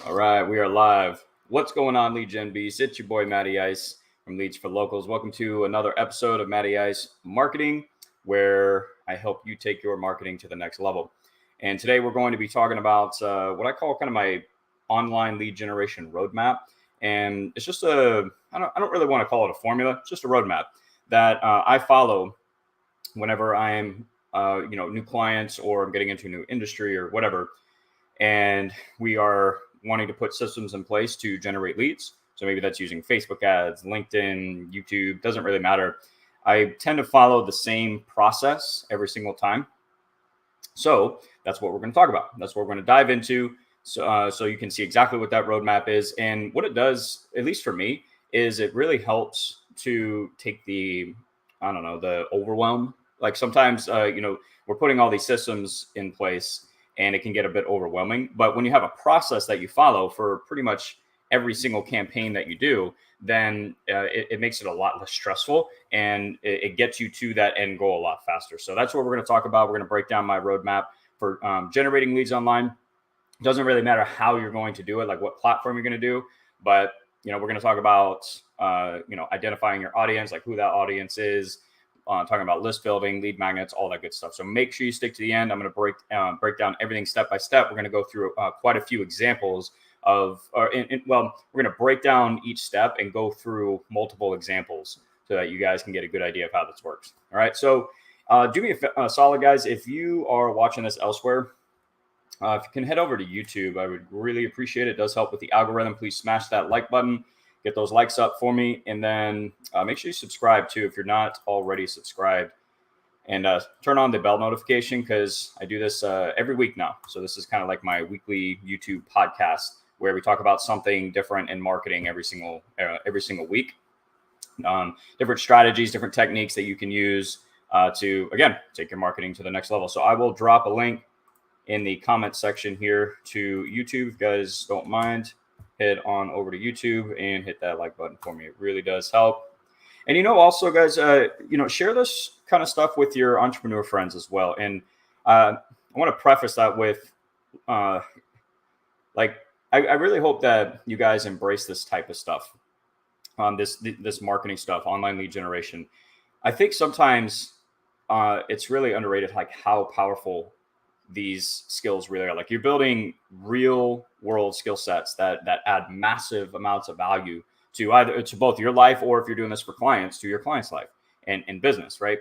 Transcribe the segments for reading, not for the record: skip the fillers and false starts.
All right, we are live. What's going on, Lead Gen Beast? It's your boy, MattieICE from Leads for Locals. Welcome to another episode of MattieICE Marketing, where I help you take your marketing to the next level. And today we're going to be talking about what I call kind of my online lead generation roadmap. And it's just I don't really want to call it a formula. It's just a roadmap that I follow whenever I'm, new clients or I'm getting into a new industry or whatever. And we are wanting to put systems in place to generate leads. So maybe that's using Facebook ads, LinkedIn, YouTube, doesn't really matter. I tend to follow the same process every single time. So that's what we're going to talk about. That's what we're going to dive into. So you can see exactly what that roadmap is. And what it does, at least for me, is it really helps to take the overwhelm. Like sometimes, we're putting all these systems in place and it can get a bit overwhelming. But when you have a process that you follow for pretty much every single campaign that you do, then it makes it a lot less stressful and it gets you to that end goal a lot faster. So that's what we're going to talk about. We're going to break down my roadmap for generating leads online. It doesn't really matter how you're going to do it, like what platform you're going to do, but we're going to talk about identifying your audience, like who that audience is, talking about list building, lead magnets, all that good stuff. So make sure you stick to the end. I'm going to break down everything step by step. We're going to go through quite a few examples we're going to break down each step and go through multiple examples so that you guys can get a good idea of how this works. All right. So do me a solid, guys. If you are watching this elsewhere, if you can head over to YouTube, I would really appreciate it. It does help with the algorithm. Please smash that like button. Get those likes up for me. And then make sure you subscribe too if you're not already subscribed. And turn on the bell notification because I do this every week now. So this is kind of like my weekly YouTube podcast where we talk about something different in marketing every single week. Different strategies, different techniques that you can use to, again, take your marketing to the next level. So I will drop a link in the comment section here to YouTube. If you guys don't mind, head on over to YouTube and hit that like button for me. It really does help. And, also, guys, share this kind of stuff with your entrepreneur friends as well. And I want to preface that with, I really hope that you guys embrace this type of stuff, this marketing stuff, online lead generation. I think sometimes it's really underrated, like how powerful these skills really are. Like you're building real world skill sets that add massive amounts of value to both your life, or if you're doing this for clients, to your client's life and business, right?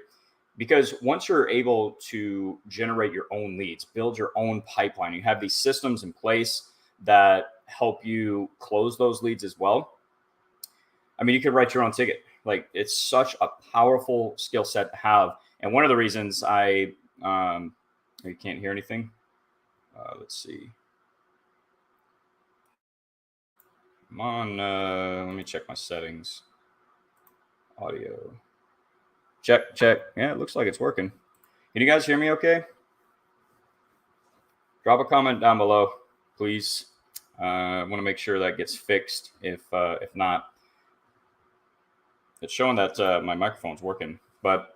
Because once you're able to generate your own leads, build your own pipeline, you have these systems in place that help you close those leads as well. I mean, you can write your own ticket. Like it's such a powerful skill set to have. And one of the reasons you can't hear anything. Let's see. Come on, let me check my settings. Audio. Check. Yeah, it looks like it's working. Can you guys hear me okay? Drop a comment down below, please. I want to make sure that gets fixed. If not, it's showing that my microphone's working. But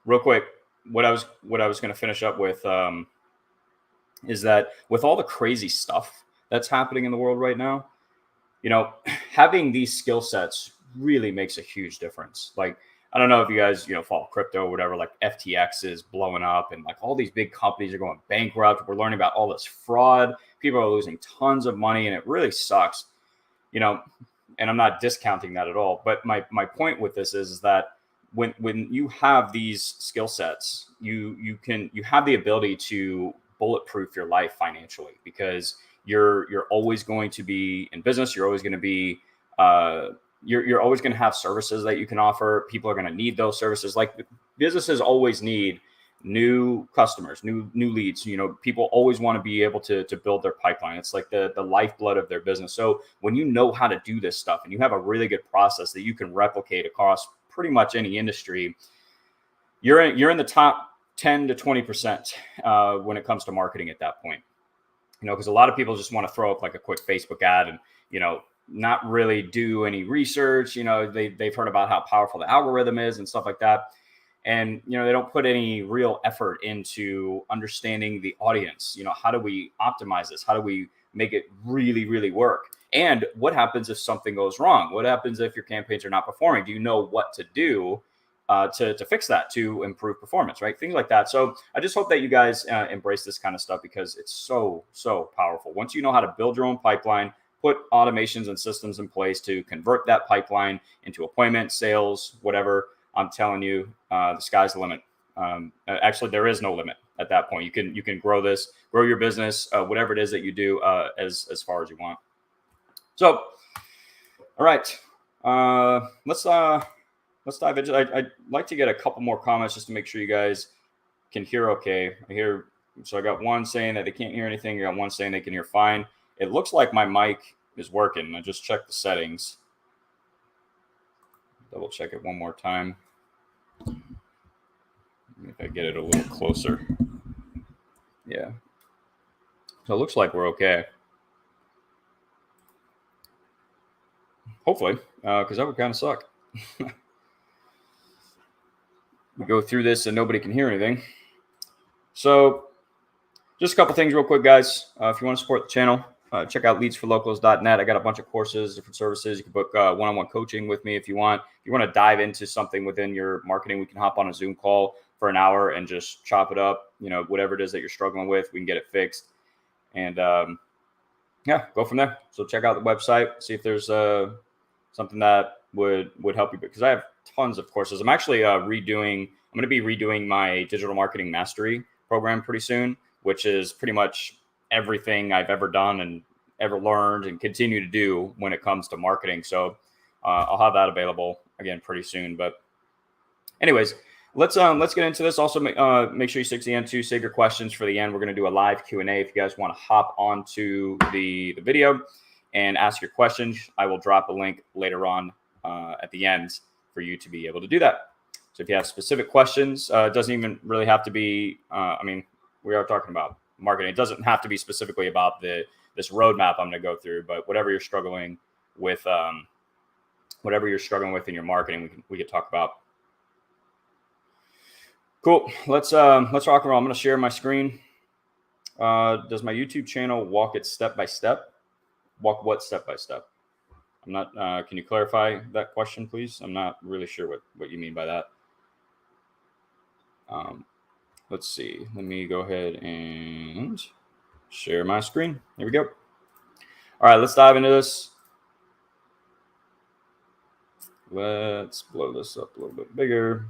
real quick, what I was going to finish up with is that with all the crazy stuff that's happening in the world right now, having these skill sets really makes a huge difference. Like, I don't know if you guys, follow crypto or whatever, like FTX is blowing up and like all these big companies are going bankrupt. We're learning about all this fraud. People are losing tons of money and it really sucks, and I'm not discounting that at all. But my point with this is that when you have these skill sets, you have the ability to bulletproof your life financially, because you're always going to be in business. You're always going to be you're always going to have services that you can offer. People are going to need those services. Like businesses always need new customers, new leads. People always want to be able to build their pipeline. It's like the lifeblood of their business. So when you know how to do this stuff and you have a really good process that you can replicate across pretty much any industry, you're in the top 10 to 20% when it comes to marketing at that point. Because a lot of people just want to throw up like a quick Facebook ad and, not really do any research. They've heard about how powerful the algorithm is and stuff like that. And, they don't put any real effort into understanding the audience. How do we optimize this? How do we make it really, really work? And what happens if something goes wrong? What happens if your campaigns are not performing? Do you know what to do to fix that, to improve performance, right? Things like that. So I just hope that you guys embrace this kind of stuff, because it's so, so powerful. Once you know how to build your own pipeline, put automations and systems in place to convert that pipeline into appointments, sales, whatever, I'm telling you, the sky's the limit. Actually, there is no limit at that point. You can grow your business, whatever it is that you do, as far as you want. So, all right, let's dive into. I'd like to get a couple more comments just to make sure you guys can hear okay. So I got one saying that they can't hear anything. I got one saying they can hear fine. It looks like my mic is working. I just checked the settings. Double check it one more time. If I get it a little closer. Yeah. So it looks like we're okay. Hopefully, because that would kind of suck. We go through this and nobody can hear anything. So just a couple things real quick, guys. If you want to support the channel, check out leadsforlocals.net. I got a bunch of courses, different services. You can book one-on-one coaching with me if you want. If you want to dive into something within your marketing, we can hop on a Zoom call for an hour and just chop it up. Whatever it is that you're struggling with, we can get it fixed. And yeah, go from there. So check out the website, see if there's something that would help you, because I have tons of courses. I'm actually I'm going to be redoing my digital marketing mastery program pretty soon, which is pretty much everything I've ever done and ever learned and continue to do when it comes to marketing. So I'll have that available again pretty soon. But anyways, let's get into this. Also, make sure you stick to the end too. Save your questions for the end. We're going to do a live Q&A. If you guys want to hop onto the video and ask your questions, I will drop a link later on at the end for you to be able to do that. So if you have specific questions, it doesn't even really have to be, we are talking about marketing. It doesn't have to be specifically about this roadmap I'm going to go through, but whatever you're struggling with in your marketing, we could talk about. Cool. Let's rock and roll. I'm going to share my screen. Does my YouTube channel walk it step by step? Walk what step by step? I'm not. Can you clarify that question, please? I'm not really sure what you mean by that. Let's see. Let me go ahead and share my screen. Here we go. All right, let's dive into this. Let's blow this up a little bit bigger.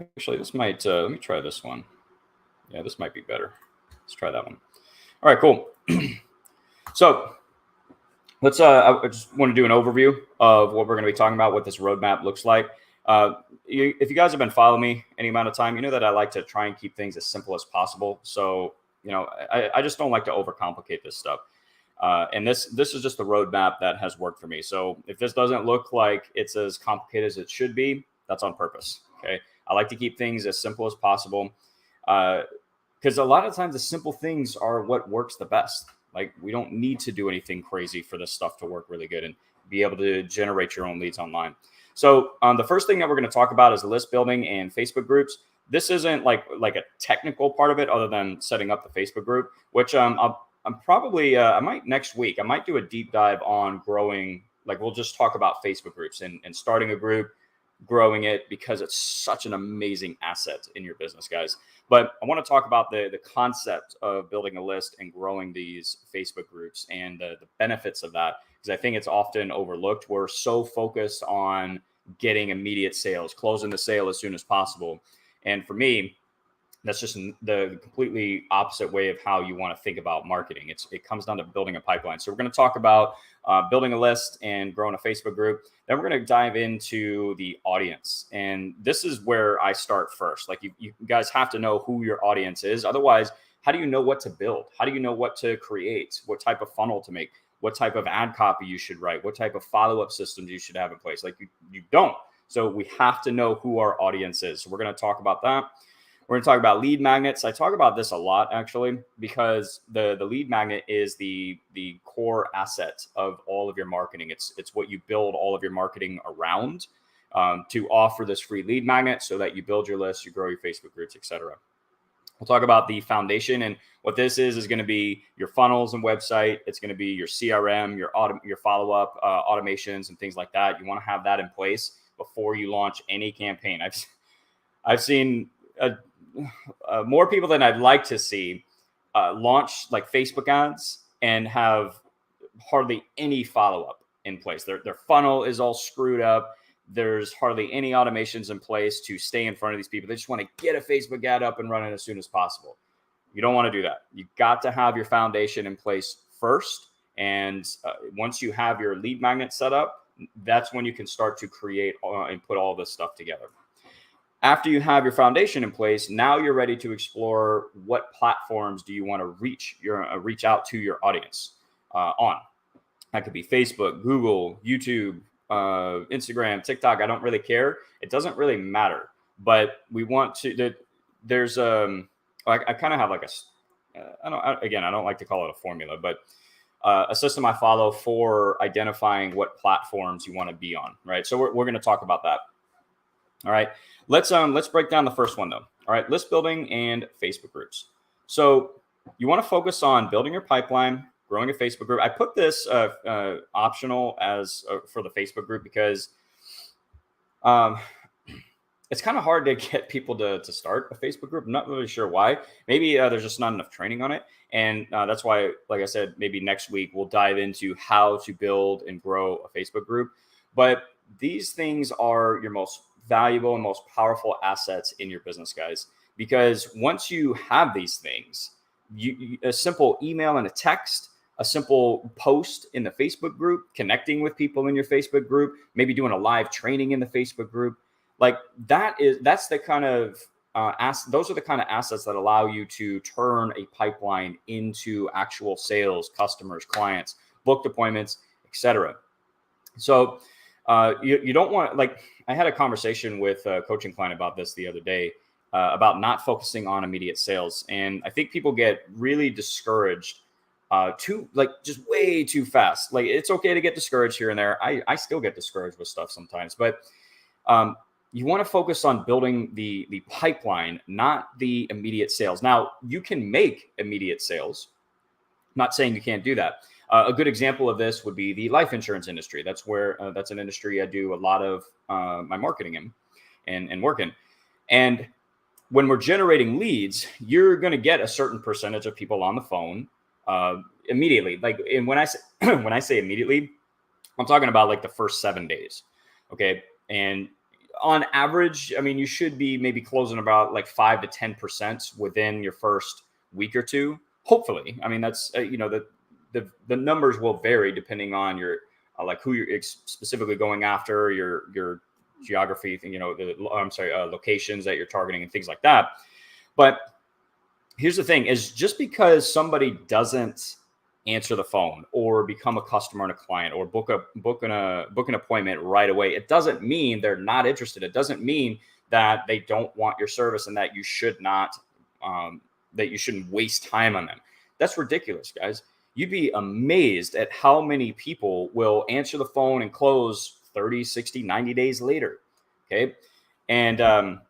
Actually, this might, let me try this one. Yeah, this might be better. Let's try that one. All right, cool. So let's, I just want to do an overview of what we're going to be talking about, what this roadmap looks like. If you guys have been following me any amount of time, you know that I like to try and keep things as simple as possible. So, I just don't like to overcomplicate this stuff. And this is just the roadmap that has worked for me. So if this doesn't look like it's as complicated as it should be, that's on purpose. Okay. I like to keep things as simple as possible. Because a lot of times the simple things are what works the best. Like, we don't need to do anything crazy for this stuff to work really good and be able to generate your own leads online. So the first thing that we're going to talk about is list building and Facebook groups. This isn't like a technical part of it, other than setting up the Facebook group, which I'm probably, I might next week, I might do a deep dive on growing. Like, we'll just talk about Facebook groups and starting a group, growing it, because it's such an amazing asset in your business, guys. But I want to talk about the concept of building a list and growing these Facebook groups and the benefits of that, because I think it's often overlooked. We're so focused on getting immediate sales, closing the sale as soon as possible. And for me, that's just the completely opposite way of how you want to think about marketing. It comes down to building a pipeline. So we're going to talk about building a list and growing a Facebook group. Then we're going to dive into the audience. And this is where I start first. Like, you guys have to know who your audience is. Otherwise, how do you know what to build? How do you know what to create? What type of funnel to make? What type of ad copy you should write? What type of follow-up systems you should have in place? Like, you don't. So we have to know who our audience is. So we're going to talk about that. We're going to talk about lead magnets. I talk about this a lot, actually, because the lead magnet is the core asset of all of your marketing. It's what you build all of your marketing around, to offer this free lead magnet so that you build your list, you grow your Facebook groups, etc. We'll talk about the foundation, and what this is going to be your funnels and website. It's going to be your CRM, your follow-up automations and things like that. You want to have that in place before you launch any campaign. I've seen more people than I'd like to see launch like Facebook ads and have hardly any follow-up in place. Their funnel is all screwed up. There's hardly any automations in place to stay in front of these people. They just want to get a Facebook ad up and running as soon as possible. You don't want to do that. You got to have your foundation in place first. And once you have your lead magnet set up, that's when you can start to create and put all this stuff together. After you have your foundation in place, now you're ready to explore what platforms do you want to reach out to your audience on. That could be Facebook, Google, YouTube, Instagram, TikTok. I don't really care. It doesn't really matter. But we want to. There's I kind of have like I don't like to call it a formula, but a system I follow for identifying what platforms you want to be on. Right. So we're going to talk about that. All right. Let's break down the first one though. All right. List building and Facebook groups. So you want to focus on building your pipeline, growing a Facebook group. I put this optional as for the Facebook group because it's kind of hard to get people to start a Facebook group. I'm not really sure why. Maybe there's just not enough training on it. And that's why, like I said, maybe next week we'll dive into how to build and grow a Facebook group. But these things are your most valuable and most powerful assets in your business, guys. Because once you have these things, a simple email and a text, a simple post in the Facebook group, connecting with people in your Facebook group, maybe doing a live training in the Facebook group, like that's the kind of those are the kind of assets that allow you to turn a pipeline into actual sales, customers, clients, booked appointments, etc. So you don't want, like, I had a conversation with a coaching client about this the other day about not focusing on immediate sales. And I think people get really discouraged just way too fast. Like, it's okay to get discouraged here and there. I still get discouraged with stuff sometimes, but you want to focus on building the pipeline, not the immediate sales. Now, you can make immediate sales. I'm not saying you can't do that. A good example of this would be the life insurance industry. That's an industry I do a lot of my marketing in and work in. And when we're generating leads, you're going to get a certain percentage of people on the phone immediately. Like, and when I say immediately, I'm talking about like the first 7 days. Okay. And on average, I mean, you should be maybe closing about like 5 to 10% within your first week or two. Hopefully. I mean, that's, the numbers will vary depending on your, like who you're specifically going after, your geography, locations that you're targeting and things like that. But here's the thing is, just because somebody doesn't answer the phone or become a customer and a client or book an appointment right away, it doesn't mean they're not interested. It doesn't mean that they don't want your service and that you should not, that you shouldn't waste time on them. That's ridiculous, guys. You'd be amazed at how many people will answer the phone and close 30, 60, 90 days later. Okay. And,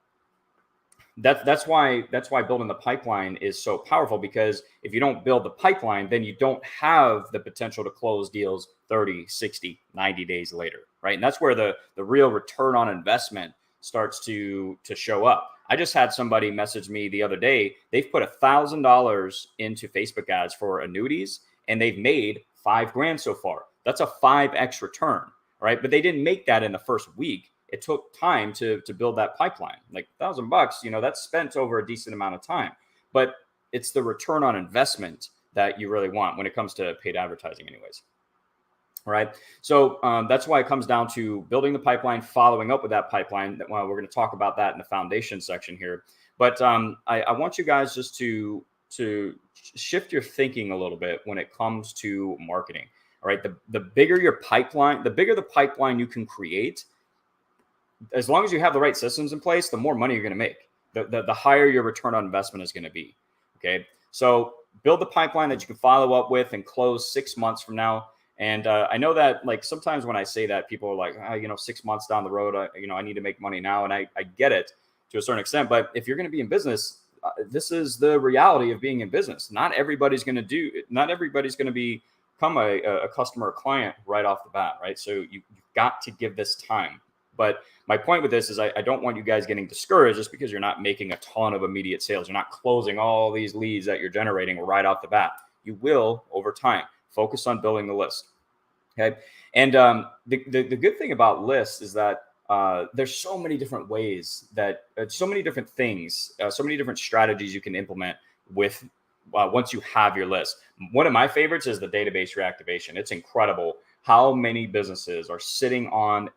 that's why building the pipeline is so powerful, because if you don't build the pipeline, then you don't have the potential to close deals 30, 60, 90 days later, right? And that's where the real return on investment starts to show up. I just had somebody message me the other day. They've put $1,000 into Facebook ads for annuities, and they've made $5,000 so far. That's a 5x return, right? But they didn't make that in the first week. It took time to build that pipeline. Like $1,000, that's spent over a decent amount of time, but it's the return on investment that you really want when it comes to paid advertising anyways. All right. So that's why it comes down to building the pipeline, following up with that pipeline. We're going to talk about that in the foundation section here. But I want you guys just to shift your thinking a little bit when it comes to marketing. All right. The bigger your pipeline, the bigger the pipeline you can create, as long as you have the right systems in place, the more money you're going to make, the higher your return on investment is going to be. Okay. So build the pipeline that you can follow up with and close 6 months from now. And I know that, like, sometimes when I say that, people are like, 6 months down the road, I need to make money now. And I get it to a certain extent. But if you're going to be in business, this is the reality of being in business. Not everybody's going to become a customer or client right off the bat, right? So you've got to give this time. But my point with this is I don't want you guys getting discouraged just because you're not making a ton of immediate sales. You're not closing all these leads that you're generating right off the bat. You will over time. Focus on building the list. Okay. And the good thing about lists is that there's so many different ways that so many different things, so many different strategies you can implement with once you have your list. One of my favorites is the database reactivation. It's incredible how many businesses are sitting on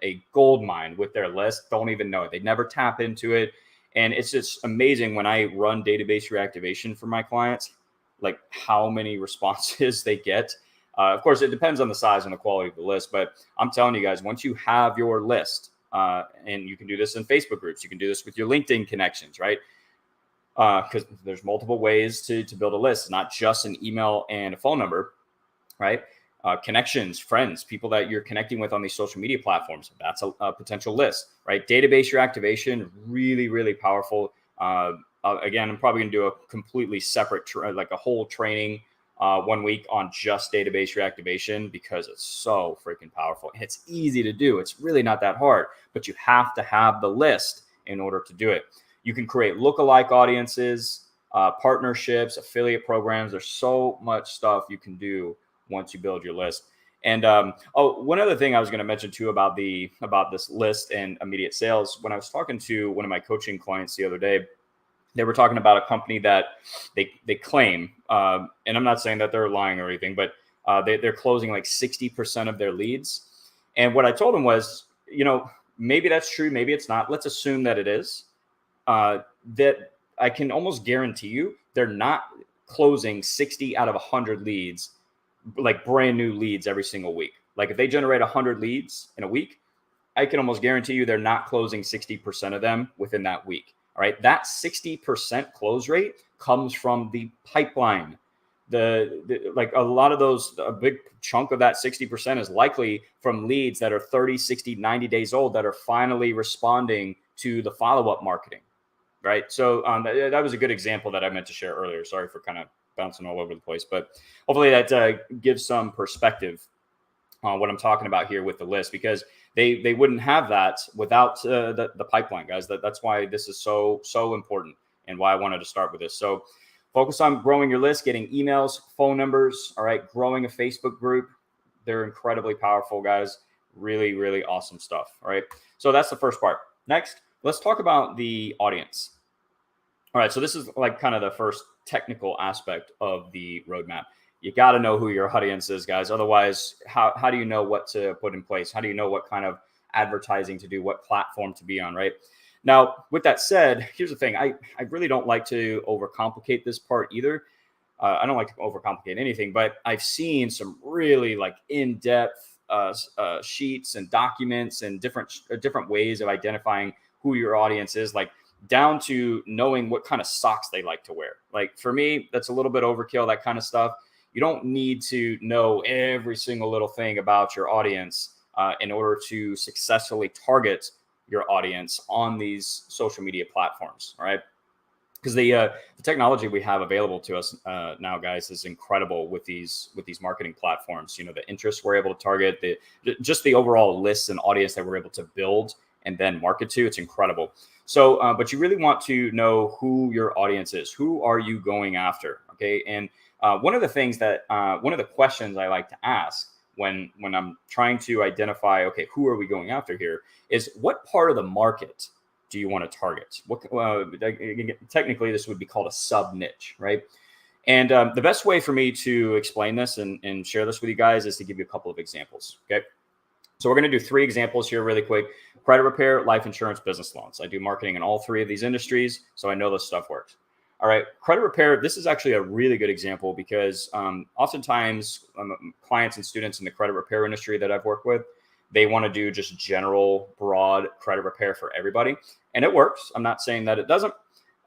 a gold mine with their list, don't even know it. They never tap into it. And it's just amazing when I run database reactivation for my clients, like how many responses they get. Of course, it depends on the size and the quality of the list, but I'm telling you guys, once you have your list, and you can do this in Facebook groups, you can do this with your LinkedIn connections, right? Because there's multiple ways to build a list, not just an email and a phone number, right? Connections, friends, people that you're connecting with on these social media platforms. That's a potential list, right? Database reactivation, really, really powerful. Again, I'm probably going to do a completely separate, like a whole training 1 week on just database reactivation because it's so freaking powerful. And it's easy to do. It's really not that hard, but you have to have the list in order to do it. You can create lookalike audiences, partnerships, affiliate programs. There's so much stuff you can do once you build your list. And one other thing I was going to mention too about this list and immediate sales. When I was talking to one of my coaching clients the other day, they were talking about a company that they claim, and I'm not saying that they're lying or anything, but they're closing like 60% of their leads. And what I told them was, maybe that's true, maybe it's not. Let's assume that it is. That I can almost guarantee you they're not closing 60 out of 100 leads, like brand new leads every single week. Like if they generate 100 leads in a week, I can almost guarantee you they're not closing 60% of them within that week. All right. That 60% close rate comes from the pipeline. Like a lot of those, a big chunk of that 60% is likely from leads that are 30, 60, 90 days old that are finally responding to the follow-up marketing. Right. So that was a good example that I meant to share earlier. Sorry for kind of bouncing all over the place, but hopefully that gives some perspective on what I'm talking about here with the list, because they wouldn't have that without the pipeline, guys. That's why this is so important and why I wanted to start with this. So focus on growing your list, getting emails, phone numbers. All right. Growing a Facebook group. They're incredibly powerful, guys. Really, really awesome stuff. All right. So that's the first part. Next, let's talk about the audience. All right. So this is like kind of the first technical aspect of the roadmap. You got to know who your audience is, guys. Otherwise, how do you know what to put in place? How do you know what kind of advertising to do, what platform to be on, right? Now, with that said, here's the thing. I really don't like to overcomplicate this part either. I don't like to overcomplicate anything, but I've seen some really like in-depth sheets and documents and different ways of identifying who your audience is, like down to knowing what kind of socks they like to wear. Like for me, that's a little bit overkill, that kind of stuff. You don't need to know every single little thing about your audience in order to successfully target your audience on these social media platforms, all right? Because the technology we have available to us now, guys, is incredible with these marketing platforms. The interests we're able to target, just the overall lists and audience that we're able to build and then market to. It's incredible. So, but you really want to know who your audience is. Who are you going after? Okay, and one of the questions I like to ask when I'm trying to identify, okay, who are we going after here, is what part of the market do you want to target? Technically, this would be called a sub niche, right? And the best way for me to explain this and share this with you guys is to give you a couple of examples. Okay. So we're going to do 3 examples here really quick: credit repair, life insurance, business loans. I do marketing in all 3 of these industries, so I know this stuff works. All right. Credit repair. This is actually a really good example because oftentimes clients and students in the credit repair industry that I've worked with, they want to do just general, broad credit repair for everybody. And it works. I'm not saying that it doesn't.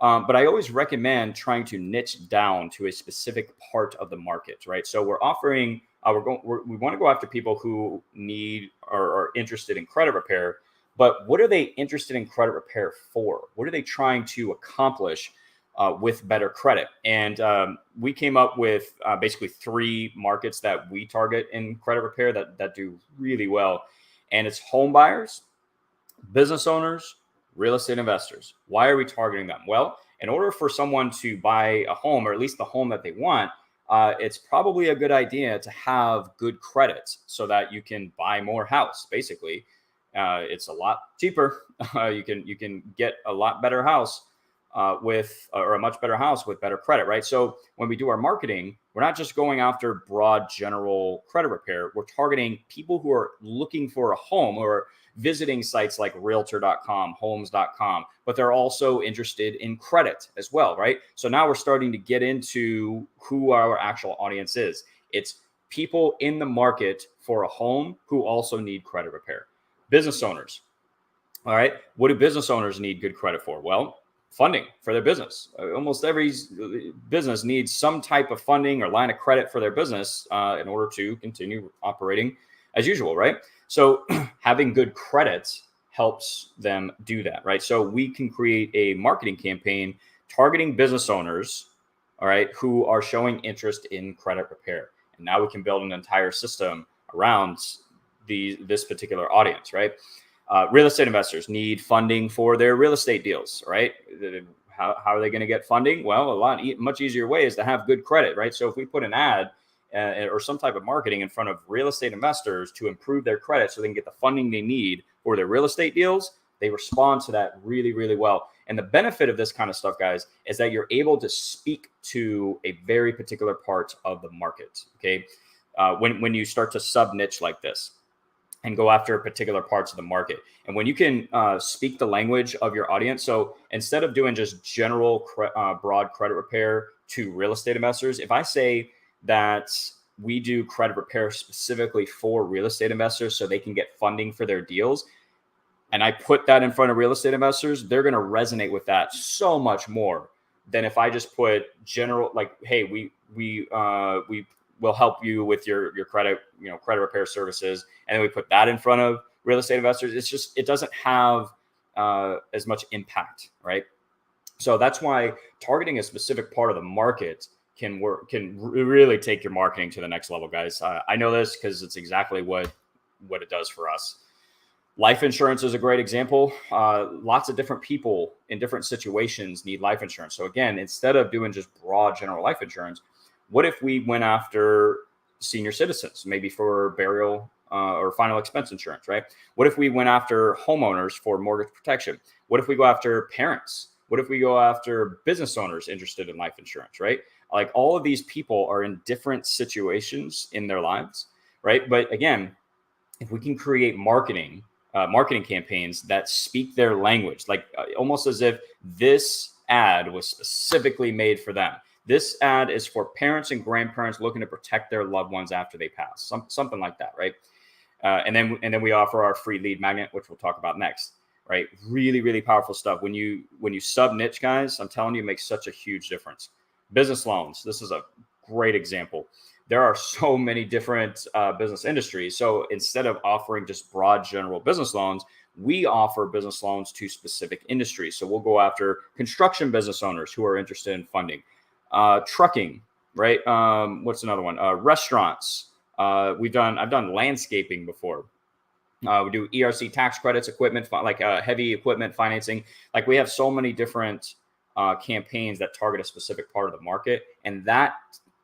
But I always recommend trying to niche down to a specific part of the market, right? So we're offering, we want to go after people who need or are interested in credit repair, but what are they interested in credit repair for? What are they trying to accomplish with better credit. And we came up with basically 3 markets that we target in credit repair that do really well. And it's home buyers, business owners, real estate investors. Why are we targeting them? Well, in order for someone to buy a home, or at least the home that they want, it's probably a good idea to have good credit so that you can buy more house. Basically, it's a lot cheaper. You can get a lot better house or a much better house with better credit, right? So when we do our marketing, we're not just going after broad general credit repair. We're targeting people who are looking for a home or visiting sites like realtor.com, homes.com, but they're also interested in credit as well, right? So now we're starting to get into who our actual audience is. It's people in the market for a home who also need credit repair. Business owners. All right. What do business owners need good credit for? Well, funding for their business. Almost every business needs some type of funding or line of credit for their business in order to continue operating as usual, right? So having good credit helps them do that, right? So we can create a marketing campaign targeting business owners, all right, who are showing interest in credit repair. And now we can build an entire system around this particular audience, right? Real estate investors need funding for their real estate deals, right? How are they going to get funding? Well, much easier way is to have good credit, right? So if we put an ad or some type of marketing in front of real estate investors to improve their credit so they can get the funding they need for their real estate deals, they respond to that really, really well. And the benefit of this kind of stuff, guys, is that you're able to speak to a very particular part of the market, okay? When you start to sub-niche like this and go after particular parts of the market. And when you can speak the language of your audience, so instead of doing just general broad credit repair to real estate investors, if I say that we do credit repair specifically for real estate investors so they can get funding for their deals, and I put that in front of real estate investors, they're going to resonate with that so much more than if I just put general, like, hey, we will help you with your credit, credit repair services. And then we put that in front of real estate investors. It doesn't have as much impact, right? So that's why targeting a specific part of the market can really take your marketing to the next level, guys. I know this because it's exactly what it does for us. Life insurance is a great example. Lots of different people in different situations need life insurance. So again, instead of doing just broad general life insurance, what if we went after senior citizens, maybe for burial or final expense insurance, right? What if we went after homeowners for mortgage protection? What if we go after parents? What if we go after business owners interested in life insurance, right? Like all of these people are in different situations in their lives, right? But again, if we can create marketing campaigns that speak their language, like almost as if this ad was specifically made for them. This ad is for parents and grandparents looking to protect their loved ones after they pass, something like that, right? And then we offer our free lead magnet, which we'll talk about next, right? Really, really powerful stuff. When you sub niche, guys, I'm telling you, it makes such a huge difference. Business loans. This is a great example. There are so many different business industries. So instead of offering just broad general business loans, we offer business loans to specific industries. So we'll go after construction business owners who are interested in funding. Trucking, right? What's another one? Restaurants. I've done landscaping before. We do ERC tax credits, equipment, like heavy equipment financing. Like we have so many different campaigns that target a specific part of the market. And that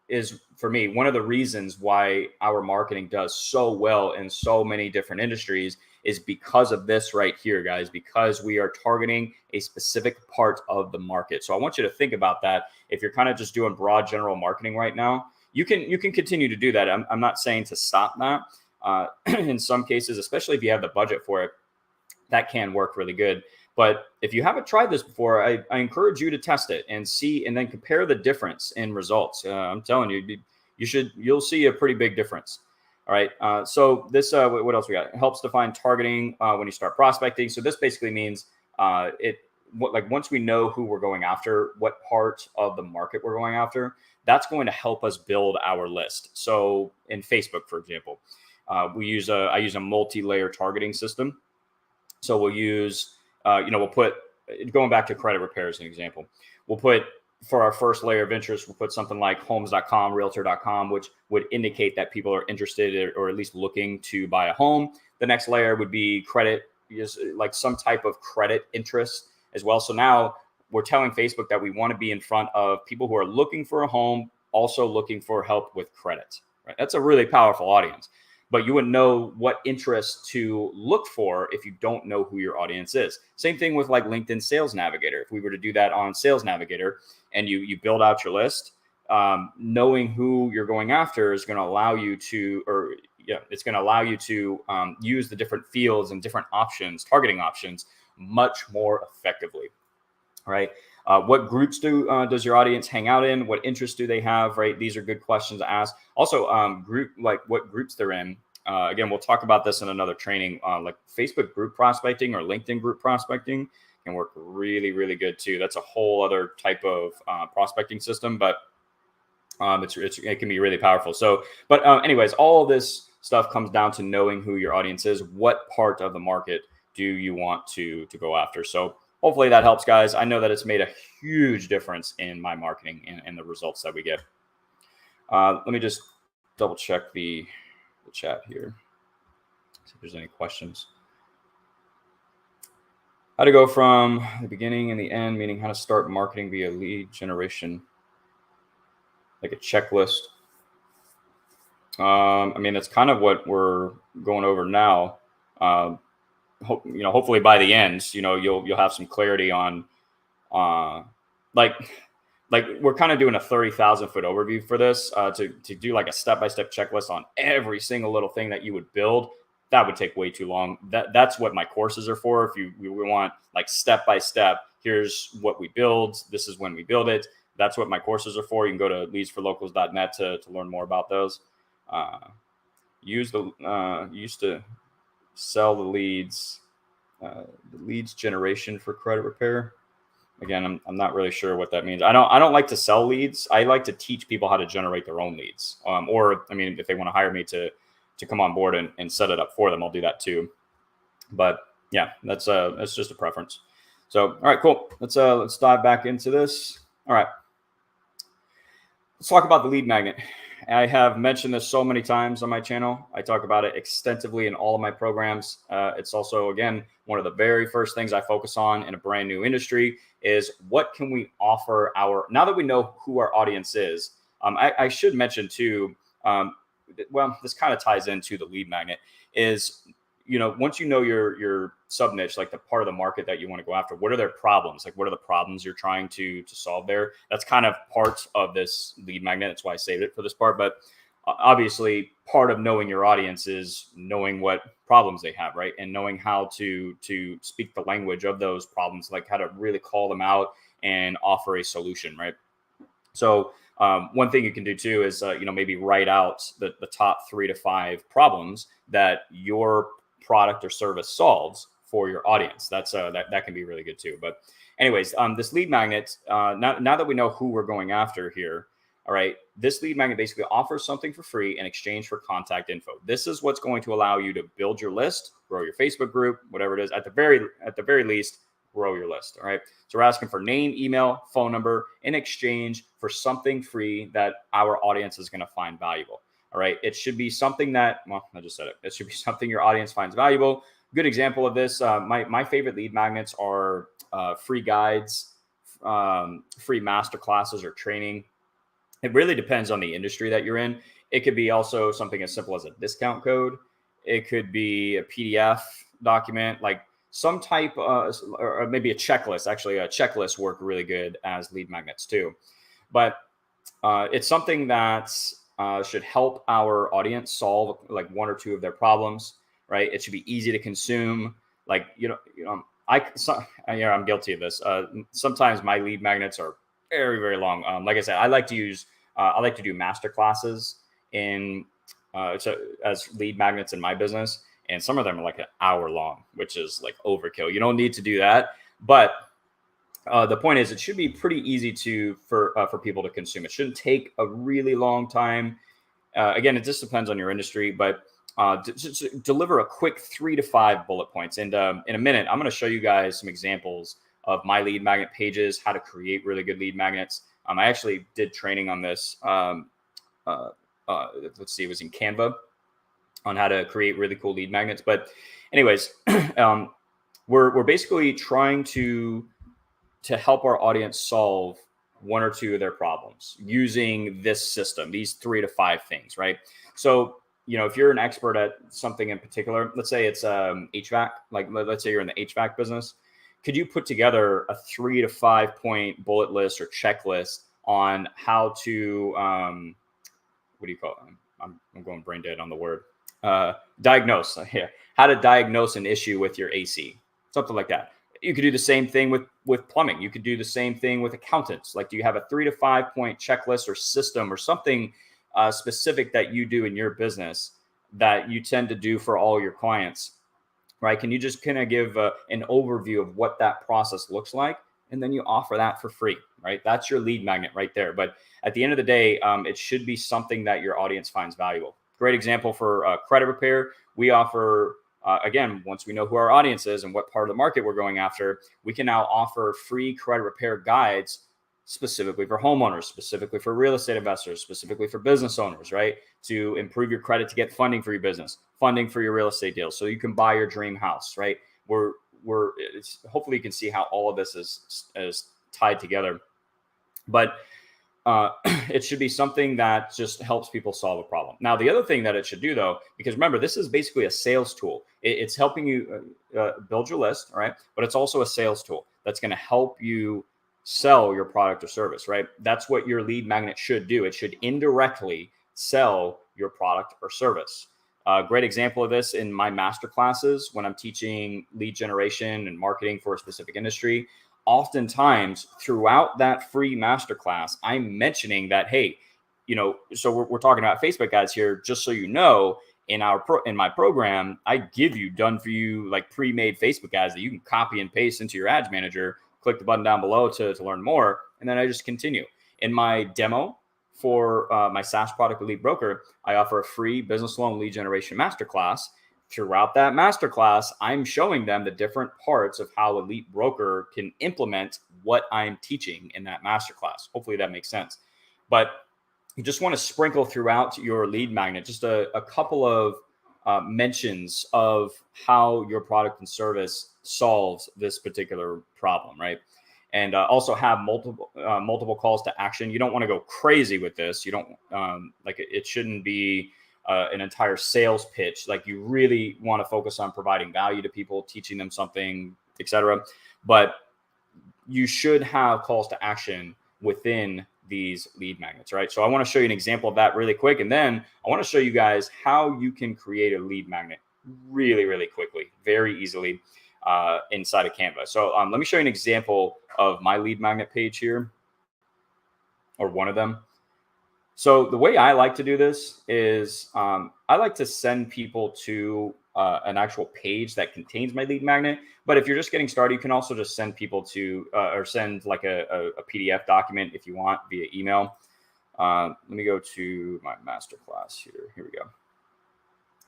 is, for me, one of the reasons why our marketing does so well in so many different industries is because of this right here, guys, because we are targeting a specific part of the market. So I want you to think about that. If you're kind of just doing broad general marketing right now, you can continue to do that. I'm not saying to stop that. In some cases, especially if you have the budget for it, that can work really good. But if you haven't tried this before, I encourage you to test it and see, and then compare the difference in results. I'm telling you, you'll see a pretty big difference. All right. So this, what else we got? It helps define targeting when you start prospecting. So this basically means once we know who we're going after, what part of the market we're going after, that's going to help us build our list. So in Facebook, for example, I use a multi-layer targeting system. So we'll use, we'll put, going back to credit repair as an example, we'll put for our first layer of interest, we'll put something like homes.com, realtor.com, which would indicate that people are interested or at least looking to buy a home. The next layer would be credit, like some type of credit interest as well. So now we're telling Facebook that we want to be in front of people who are looking for a home, also looking for help with credit. Right? That's a really powerful audience. But you wouldn't know what interest to look for if you don't know who your audience is. Same thing with like LinkedIn Sales Navigator. If we were to do that on Sales Navigator and you build out your list, knowing who you're going after is going to allow you to, it's going to allow you to use the different fields and different options, targeting options, much more effectively. Right? What groups does your audience hang out in? What interests do they have? Right? These are good questions to ask. Also, what groups they're in. Again, we'll talk about this in another training. Like Facebook group prospecting or LinkedIn group prospecting can work really, really good too. That's a whole other type of prospecting system, but it can be really powerful. So, but anyways, all this stuff comes down to knowing who your audience is. What part of the market do you want to go after? So hopefully that helps, guys. I know that it's made a huge difference in my marketing and the results that we get. Let me just double check the chat here. See if there's any questions. How to go from the beginning and the end, meaning how to start marketing via lead generation, like a checklist. I mean, that's kind of what we're going over now. Hopefully by the end, you'll have some clarity on, like we're kind of doing a 30,000 foot overview for this, to do like a step-by-step checklist on every single little thing that you would build. That would take way too long. That's what my courses are for. If we want like step-by-step, here's what we build. This is when we build it. That's what my courses are for. You can go to leadsforlocals.net to learn more about those. Used to sell the leads generation for credit repair. Again, I'm not really sure what that means. I don't like to sell leads. I like to teach people how to generate their own leads. Or I mean, if they want to hire me to come on board and set it up for them, I'll do that too. But yeah, that's just a preference. So, all right, cool. Let's dive back into this. All right. Let's talk about the lead magnet. I have mentioned this so many times on my channel. I talk about it extensively in all of my programs. It's also, again, one of the very first things I focus on in a brand new industry is what can we offer now that we know who our audience is. I should mention too, well, this kind of ties into the lead magnet is, once you know your sub niche, like the part of the market that you want to go after, what are their problems? Like, what are the problems you're trying to solve there? That's kind of part of this lead magnet. That's why I saved it for this part. But obviously, part of knowing your audience is knowing what problems they have, right? And knowing how to speak the language of those problems, like how to really call them out and offer a solution, right? So one thing you can do too is, maybe write out the top 3 to 5 problems that your product or service solves for your audience. That can be really good too. But anyways, this lead magnet, now that we know who we're going after here, all right, this lead magnet basically offers something for free in exchange for contact info. This is what's going to allow you to build your list, grow your Facebook group, whatever it is. At the very least, grow your list. All right. So we're asking for name, email, phone number in exchange for something free that our audience is going to find valuable. All right. It should be something that, well, I just said it. It should be something your audience finds valuable. Good example of this. My favorite lead magnets are free guides, free master classes or training. It really depends on the industry that you're in. It could be also something as simple as a discount code. It could be a PDF document, like some type, or maybe a checklist. Actually, a checklist work really good as lead magnets too. But it's something that should help our audience solve like 1 or 2 of their problems, right? It should be easy to consume. Like, I'm guilty of this. Sometimes my lead magnets are very, very long. Like I said, I like to do master classes as lead magnets in my business. And some of them are like an hour long, which is like overkill. You don't need to do that. But the point is, it should be pretty easy for people to consume. It shouldn't take a really long time. Again, it just depends on your industry, but just deliver a quick 3 to 5 bullet points. And in a minute, I'm going to show you guys some examples of my lead magnet pages, how to create really good lead magnets. I actually did training on this. Let's see, it was in Canva on how to create really cool lead magnets. But anyways, we're basically trying to help our audience solve one or two of their problems using this system, these 3 to 5 things, right? So, if you're an expert at something in particular, let's say it's HVAC, like let's say you're in the HVAC business, could you put together a 3 to 5 point bullet list or checklist on how to, what do you call it? I'm going brain dead on the word. Diagnose. Yeah, how to diagnose an issue with your AC, something like that. You could do the same thing with plumbing. You could do the same thing with accountants. Like, do you have a 3 to 5 point checklist or system or something specific that you do in your business that you tend to do for all your clients, right? Can you just kind of give an overview of what that process looks like? And then you offer that for free, right? That's your lead magnet right there. But at the end of the day, it should be something that your audience finds valuable. Great example for credit repair. We offer, again, once we know who our audience is and what part of the market we're going after, we can now offer free credit repair guides specifically for homeowners, specifically for real estate investors, specifically for business owners, right? To improve your credit to get funding for your business, funding for your real estate deals, so you can buy your dream house, right? Hopefully you can see how all of this is tied together. But it should be something that just helps people solve a problem. Now, the other thing that it should do, though, because remember, this is basically a sales tool. It's helping you build your list, right? But it's also a sales tool that's going to help you sell your product or service, right? That's what your lead magnet should do. It should indirectly sell your product or service. A great example of this in my master classes, when I'm teaching lead generation and marketing for a specific industry, oftentimes throughout that free masterclass, I'm mentioning that, hey, so we're talking about Facebook ads here, just so you know, in my program, I give you done for you, like pre-made Facebook ads that you can copy and paste into your ads manager, click the button down below to learn more. And then I just continue. In my demo for my SaaS product, Lead Broker, I offer a free business loan lead generation masterclass. Throughout that masterclass, I'm showing them the different parts of how Elite Broker can implement what I'm teaching in that masterclass. Hopefully that makes sense. But you just want to sprinkle throughout your lead magnet just a couple of mentions of how your product and service solves this particular problem, right? And also have multiple calls to action. You don't want to go crazy with this. You don't it shouldn't be an entire sales pitch. Like, you really want to focus on providing value to people, teaching them something, etc. But you should have calls to action within these lead magnets, right? So I want to show you an example of that really quick. And then I want to show you guys how you can create a lead magnet really, really quickly, very easily inside of Canva. So let me show you an example of my lead magnet page here, or one of them. So the way I like to do this is I like to send people to an actual page that contains my lead magnet. But if you're just getting started, you can also just send people to or send like a PDF document if you want via email. Let me go to my masterclass here. Here we go.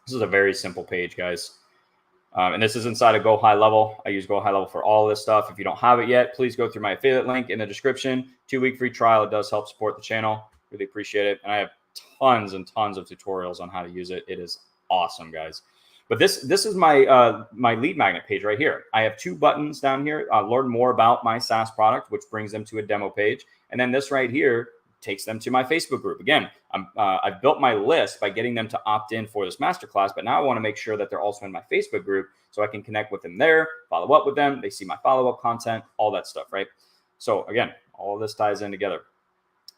This is a very simple page, guys. And this is inside of Go High Level. I use Go High Level for all this stuff. If you don't have it yet, please go through my affiliate link in the description. 2-week free trial. It does help support the channel. Really appreciate it. And I have tons and tons of tutorials on how to use it. It is awesome, guys. But this is my my lead magnet page right here. I have 2 buttons down here. Learn more about my SaaS product, which brings them to a demo page. And then this right here takes them to my Facebook group. Again, I've built my list by getting them to opt in for this masterclass, but now I want to make sure that they're also in my Facebook group so I can connect with them there, follow up with them. They see my follow-up content, all that stuff, right? So again, all of this ties in together.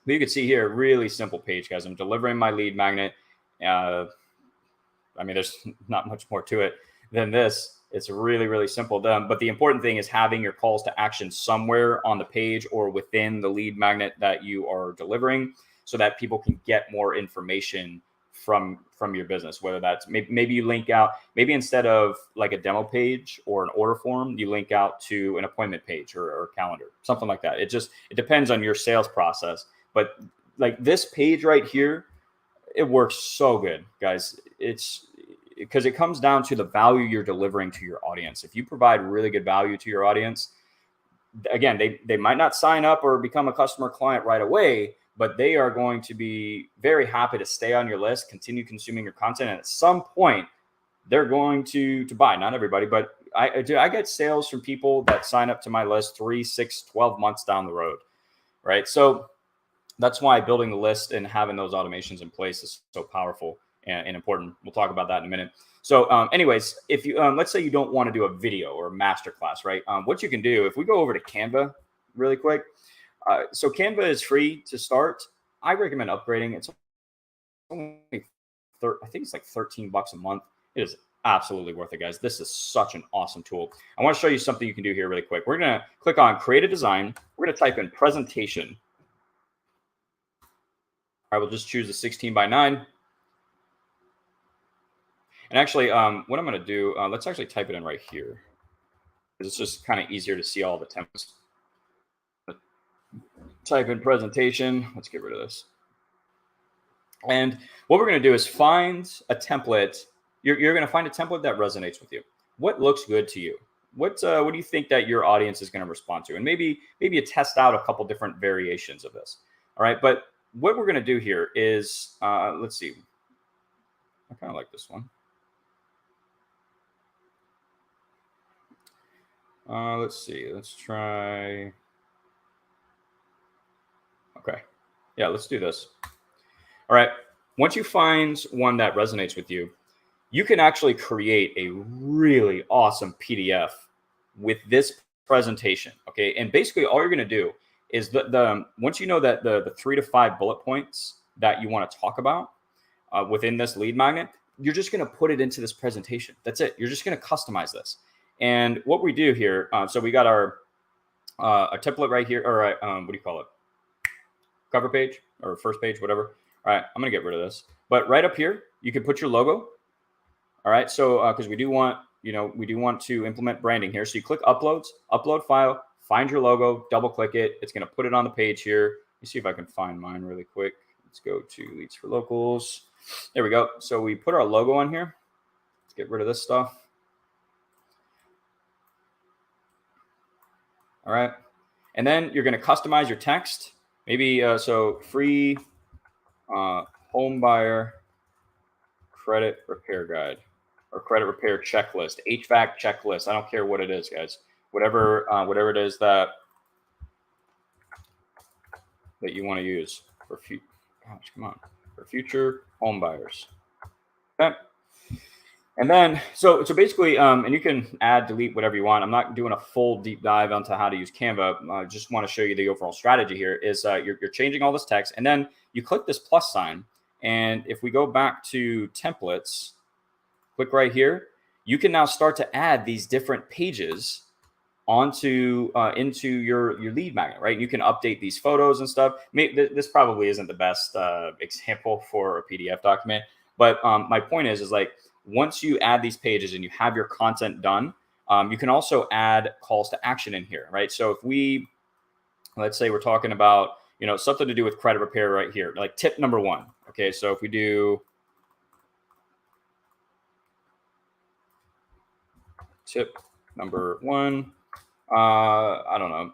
But you can see here, really simple page, guys. I'm delivering my lead magnet. I mean, there's not much more to it than this. It's really, really simple. But the important thing is having your calls to action somewhere on the page or within the lead magnet that you are delivering, so that people can get more information from your business. Whether that's maybe you link out, maybe instead of like a demo page or an order form, you link out to an appointment page or calendar, something like that. It depends on your sales process. But like this page right here, it works so good, guys. It's because it comes down to the value you're delivering to your audience. If you provide really good value to your audience, again, they might not sign up or become a customer client right away, but they are going to be very happy to stay on your list, continue consuming your content, and at some point they're going to buy. Not everybody, but I get sales from people that sign up to my list 3, 6, 12 months down the road, right? So that's why building the list and having those automations in place is so powerful and important. We'll talk about that in a minute. So anyways, if you, let's say you don't want to do a video or a masterclass, right? What you can do, if we go over to Canva really quick. So Canva is free to start. I recommend upgrading. It's only, I think it's like $13 a month. It is absolutely worth it, guys. This is such an awesome tool. I want to show you something you can do here really quick. We're going to click on create a design. We're going to type in presentation. I will just choose the 16:9. And actually, what I'm going to do, let's actually type it in right here. It's just kind of easier to see all the templates. Type in presentation. Let's get rid of this. And what we're going to do is find a template. You're going to find a template that resonates with you. What looks good to you? What do you think that your audience is going to respond to? And maybe you test out a couple different variations of this. All right. But what we're going to do here is, let's see. I kind of like this one. Let's see. Let's try. Okay. Yeah, let's do this. All right. Once you find one that resonates with you, you can actually create a really awesome PDF with this presentation. Okay. And basically all you're going to do is once you know that the 3 to 5 bullet points that you want to talk about within this lead magnet, you're just going to put it into this presentation. That's it. You're just going to customize this. And what we do here, so we got our template right here, or what do you call it? Cover page or first page, whatever. All right, I'm going to get rid of this. But right up here, you can put your logo. All right, so because we do want to implement branding here. So you click uploads, upload file, find your logo, double click it. It's going to put it on the page here. Let me see if I can find mine really quick. Let's go to Leads for Locals. There we go. So we put our logo on here. Let's get rid of this stuff. All right. And then you're going to customize your text. Maybe so free home buyer credit repair guide or credit repair checklist, HVAC checklist. I don't care what it is, guys. Whatever it is that you want to use for future home buyers. Okay. And then, so basically, and you can add, delete, whatever you want. I'm not doing a full deep dive onto how to use Canva. I just want to show you the overall strategy here is you're changing all this text, and then you click this plus sign. And if we go back to templates, click right here, you can now start to add these different pages onto into your lead magnet, right? You can update these photos and stuff. This probably isn't the best example for a PDF document, but my point is like, once you add these pages and you have your content done, you can also add calls to action in here, right? So if let's say we're talking about, something to do with credit repair right here, like tip number 1. Okay, so if we do tip number 1, I don't know,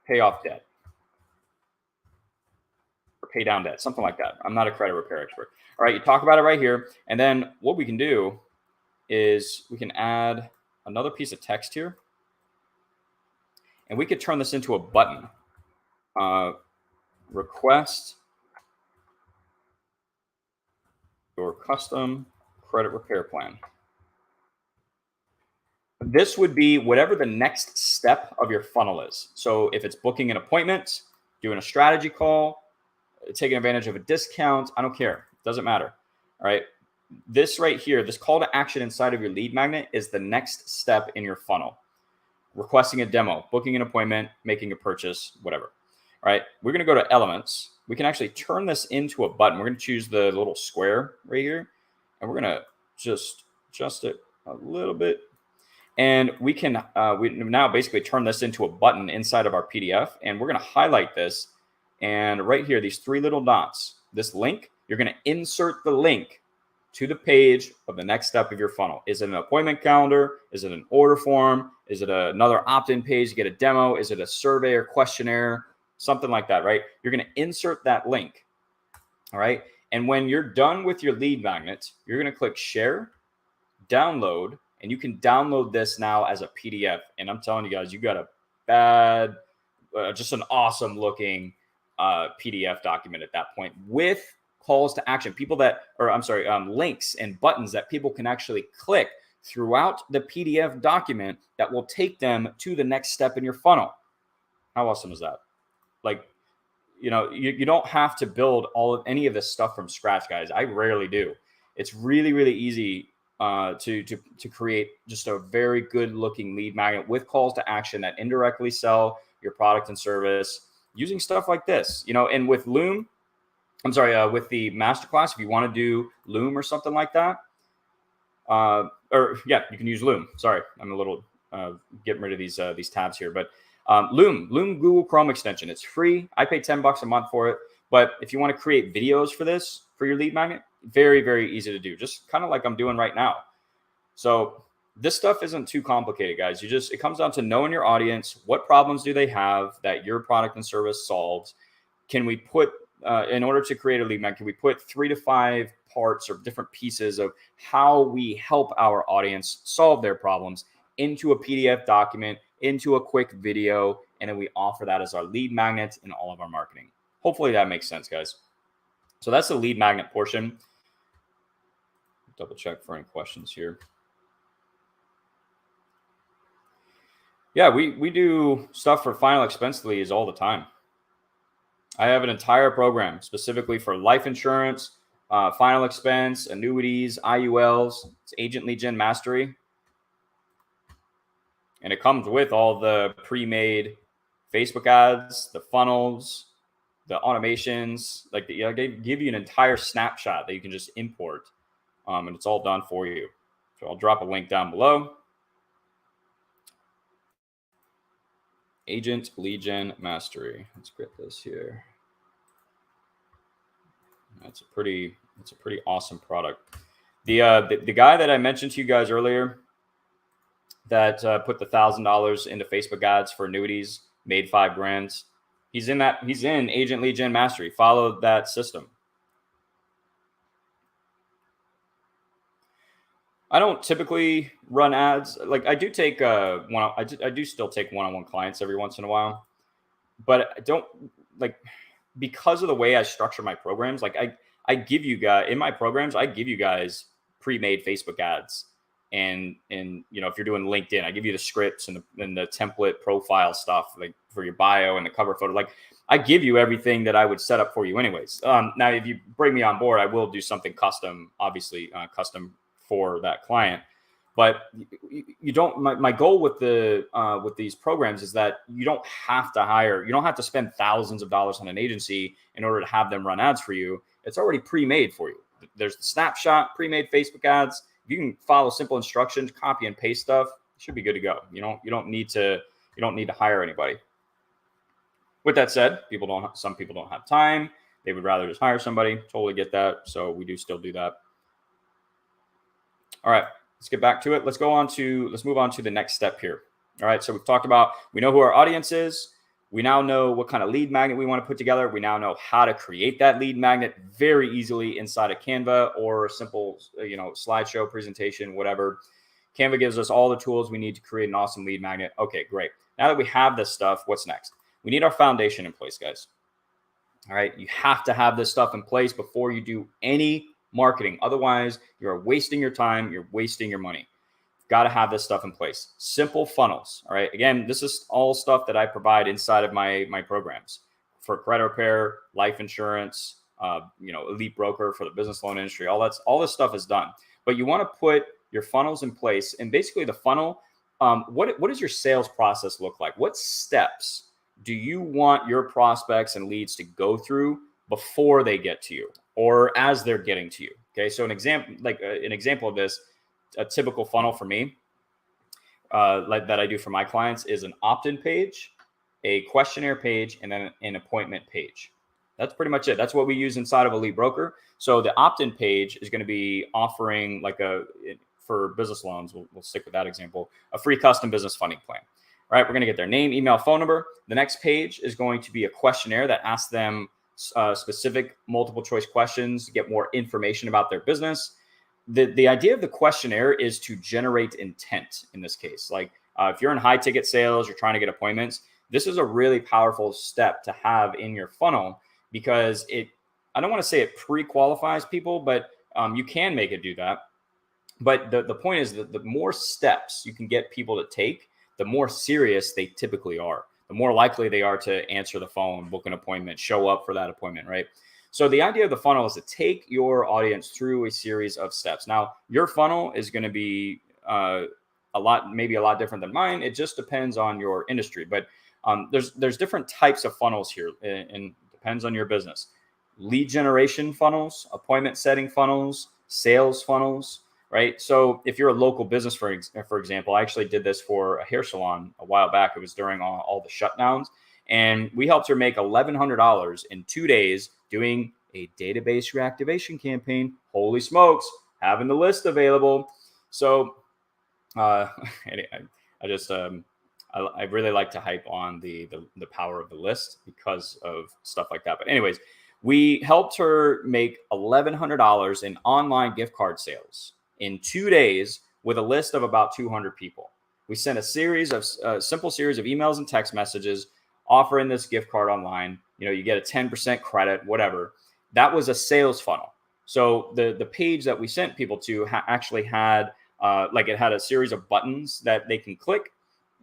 pay off debt or pay down debt, something like that. I'm not a credit repair expert. All right, you talk about it right here. And then what we can do is we can add another piece of text here. And we could turn this into a button. Request your custom credit repair plan. This would be whatever the next step of your funnel is. So if it's booking an appointment, doing a strategy call, taking advantage of a discount, I don't care. It doesn't matter. All right. This right here, this call to action inside of your lead magnet is the next step in your funnel. Requesting a demo, booking an appointment, making a purchase, whatever. All right. We're going to go to elements. We can actually turn this into a button. We're going to choose the little square right here, and we're going to just adjust it a little bit. And we can we now basically turn this into a button inside of our PDF, and we're going to highlight this. And right here, these 3 little dots, this link, you're going to insert the link to the page of the next step of your funnel. Is it an appointment calendar? Is it an order form? Is it another opt-in page to get a demo? Is it a survey or questionnaire? Something like that, right? You're going to insert that link. All right. And when you're done with your lead magnet, you're going to click share, download, and you can download this now as a PDF. And I'm telling you guys, you got a bad, just an awesome looking PDF document at that point with calls to action, links and buttons that people can actually click throughout the PDF document that will take them to the next step in your funnel. How awesome is that? Like, you don't have to build any of this stuff from scratch, guys. I rarely do. It's really, really easy to create just a very good looking lead magnet with calls to action that indirectly sell your product and service using stuff like this, and with Loom, with the masterclass, if you want to do Loom or something like that, you can use Loom. Sorry, I'm a little getting rid of these tabs here, but Loom Google Chrome extension. It's free. I pay $10 a month for it. But if you want to create videos for this, for your lead magnet, very, very easy to do. Just kind of like I'm doing right now. So this stuff isn't too complicated, guys. It comes down to knowing your audience. What problems do they have that your product and service solves? Can we put, in order to create a lead magnet, can we put 3 to 5 parts or different pieces of how we help our audience solve their problems into a PDF document, into a quick video, and then we offer that as our lead magnet in all of our marketing. Hopefully that makes sense, guys. So that's the lead magnet portion. Double check for any questions here. Yeah, we do stuff for final expense leads all the time. I have an entire program specifically for life insurance, final expense, annuities, IULs. It's Agent Lead Gen Mastery. And it comes with all the pre-made Facebook ads, the funnels, the automations. They give you an entire snapshot that you can just import, and it's all done for you. So I'll drop a link down below. Agent Lead Gen Mastery. Let's get this here. It's a pretty awesome product. The guy that I mentioned to you guys earlier that put the $1,000 into Facebook ads for annuities, made $5,000. He's in Agent Lead Gen Mastery. Follow that system. I don't typically run ads. Like I do take I do still take one-on-one clients every once in a while, but I don't because of the way I structure my programs. Like I give you guys in my programs, I give you guys pre-made Facebook ads. And if you're doing LinkedIn, I give you the scripts and the template profile stuff, like for your bio and the cover photo. Like I give you everything that I would set up for you anyways. Now, if you bring me on board, I will do something custom, obviously custom for that client. But you don't. My goal with these programs is that you don't have to spend thousands of dollars on an agency in order to have them run ads for you. It's already pre-made for you. There's the snapshot, pre-made Facebook ads. If you can follow simple instructions, copy and paste stuff, you should be good to go. You don't need to hire anybody. With that said, some people don't have time. They would rather just hire somebody. Totally get that. So we do still do that. All right, let's get back to it. Let's move on to the next step here. All right, so we've talked about, we know who our audience is. We now know what kind of lead magnet we want to put together. We now know how to create that lead magnet very easily inside of Canva or a simple, slideshow presentation, whatever. Canva gives us all the tools we need to create an awesome lead magnet. Okay, great. Now that we have this stuff, what's next? We need our foundation in place, guys. All right, you have to have this stuff in place before you do any marketing. Otherwise, you're wasting your time. You're wasting your money. Got to have this stuff in place. Simple funnels. All right. Again, this is all stuff that I provide inside of my programs for credit repair, life insurance, elite broker for the business loan industry. All this stuff is done. But you want to put your funnels in place, and basically the funnel. What does your sales process look like? What steps do you want your prospects and leads to go through before they get to you, or as they're getting to you? Okay. So an example of this. A typical funnel for me, that I do for my clients, is an opt-in page, a questionnaire page, and then an appointment page. That's pretty much it. That's what we use inside of a lead broker. So the opt-in page is going to be offering for business loans, we'll stick with that example, a free custom business funding plan. All right, we're going to get their name, email, phone number. The next page is going to be a questionnaire that asks them specific multiple choice questions to get more information about their business. The idea of the questionnaire is to generate intent in this case. Like if you're in high ticket sales, you're trying to get appointments, this is a really powerful step to have in your funnel because I don't want to say it pre-qualifies people, but you can make it do that. But the point is that the more steps you can get people to take, the more serious they typically are. The more likely they are to answer the phone, book an appointment, show up for that appointment, right? So the idea of the funnel is to take your audience through a series of steps. Now, your funnel is going to be maybe a lot different than mine. It just depends on your industry. But there's different types of funnels here, and depends on your business. Lead generation funnels, appointment setting funnels, sales funnels, right? So if you're a local business, for example, I actually did this for a hair salon a while back. It was during all the shutdowns. And we helped her make $1,100 in 2 days doing a database reactivation campaign. Holy smokes, having the list available. So I really like to hype on the power of the list because of stuff like that. But anyways, we helped her make $1,100 in online gift card sales in 2 days with a list of about 200 people. We sent a simple series of emails and text messages offering this gift card online. You get a 10% credit, whatever. That was a sales funnel. So the page that we sent people to actually had it had a series of buttons that they can click,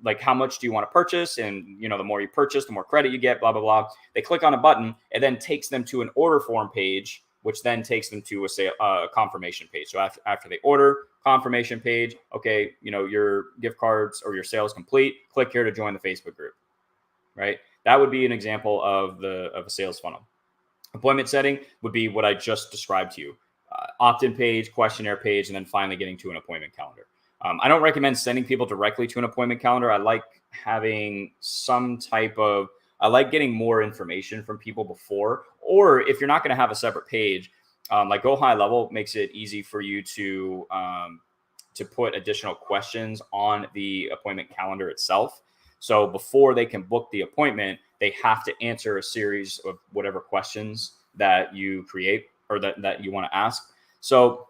like how much do you want to purchase? And the more you purchase, the more credit you get, blah, blah, blah. They click on a button, and then takes them to an order form page, which then takes them to a confirmation page. So after they order, confirmation page, okay, your gift cards or your sales complete, click here to join the Facebook group, right? That would be an example of a sales funnel. Appointment setting would be what I just described to you. Opt-in page, questionnaire page, and then finally getting to an appointment calendar. I don't recommend sending people directly to an appointment calendar. I like having I like getting more information from people before, or if you're not going to have a separate page, like Go High Level makes it easy for you to put additional questions on the appointment calendar itself. So before they can book the appointment, they have to answer a series of whatever questions that you create or that you want to ask. So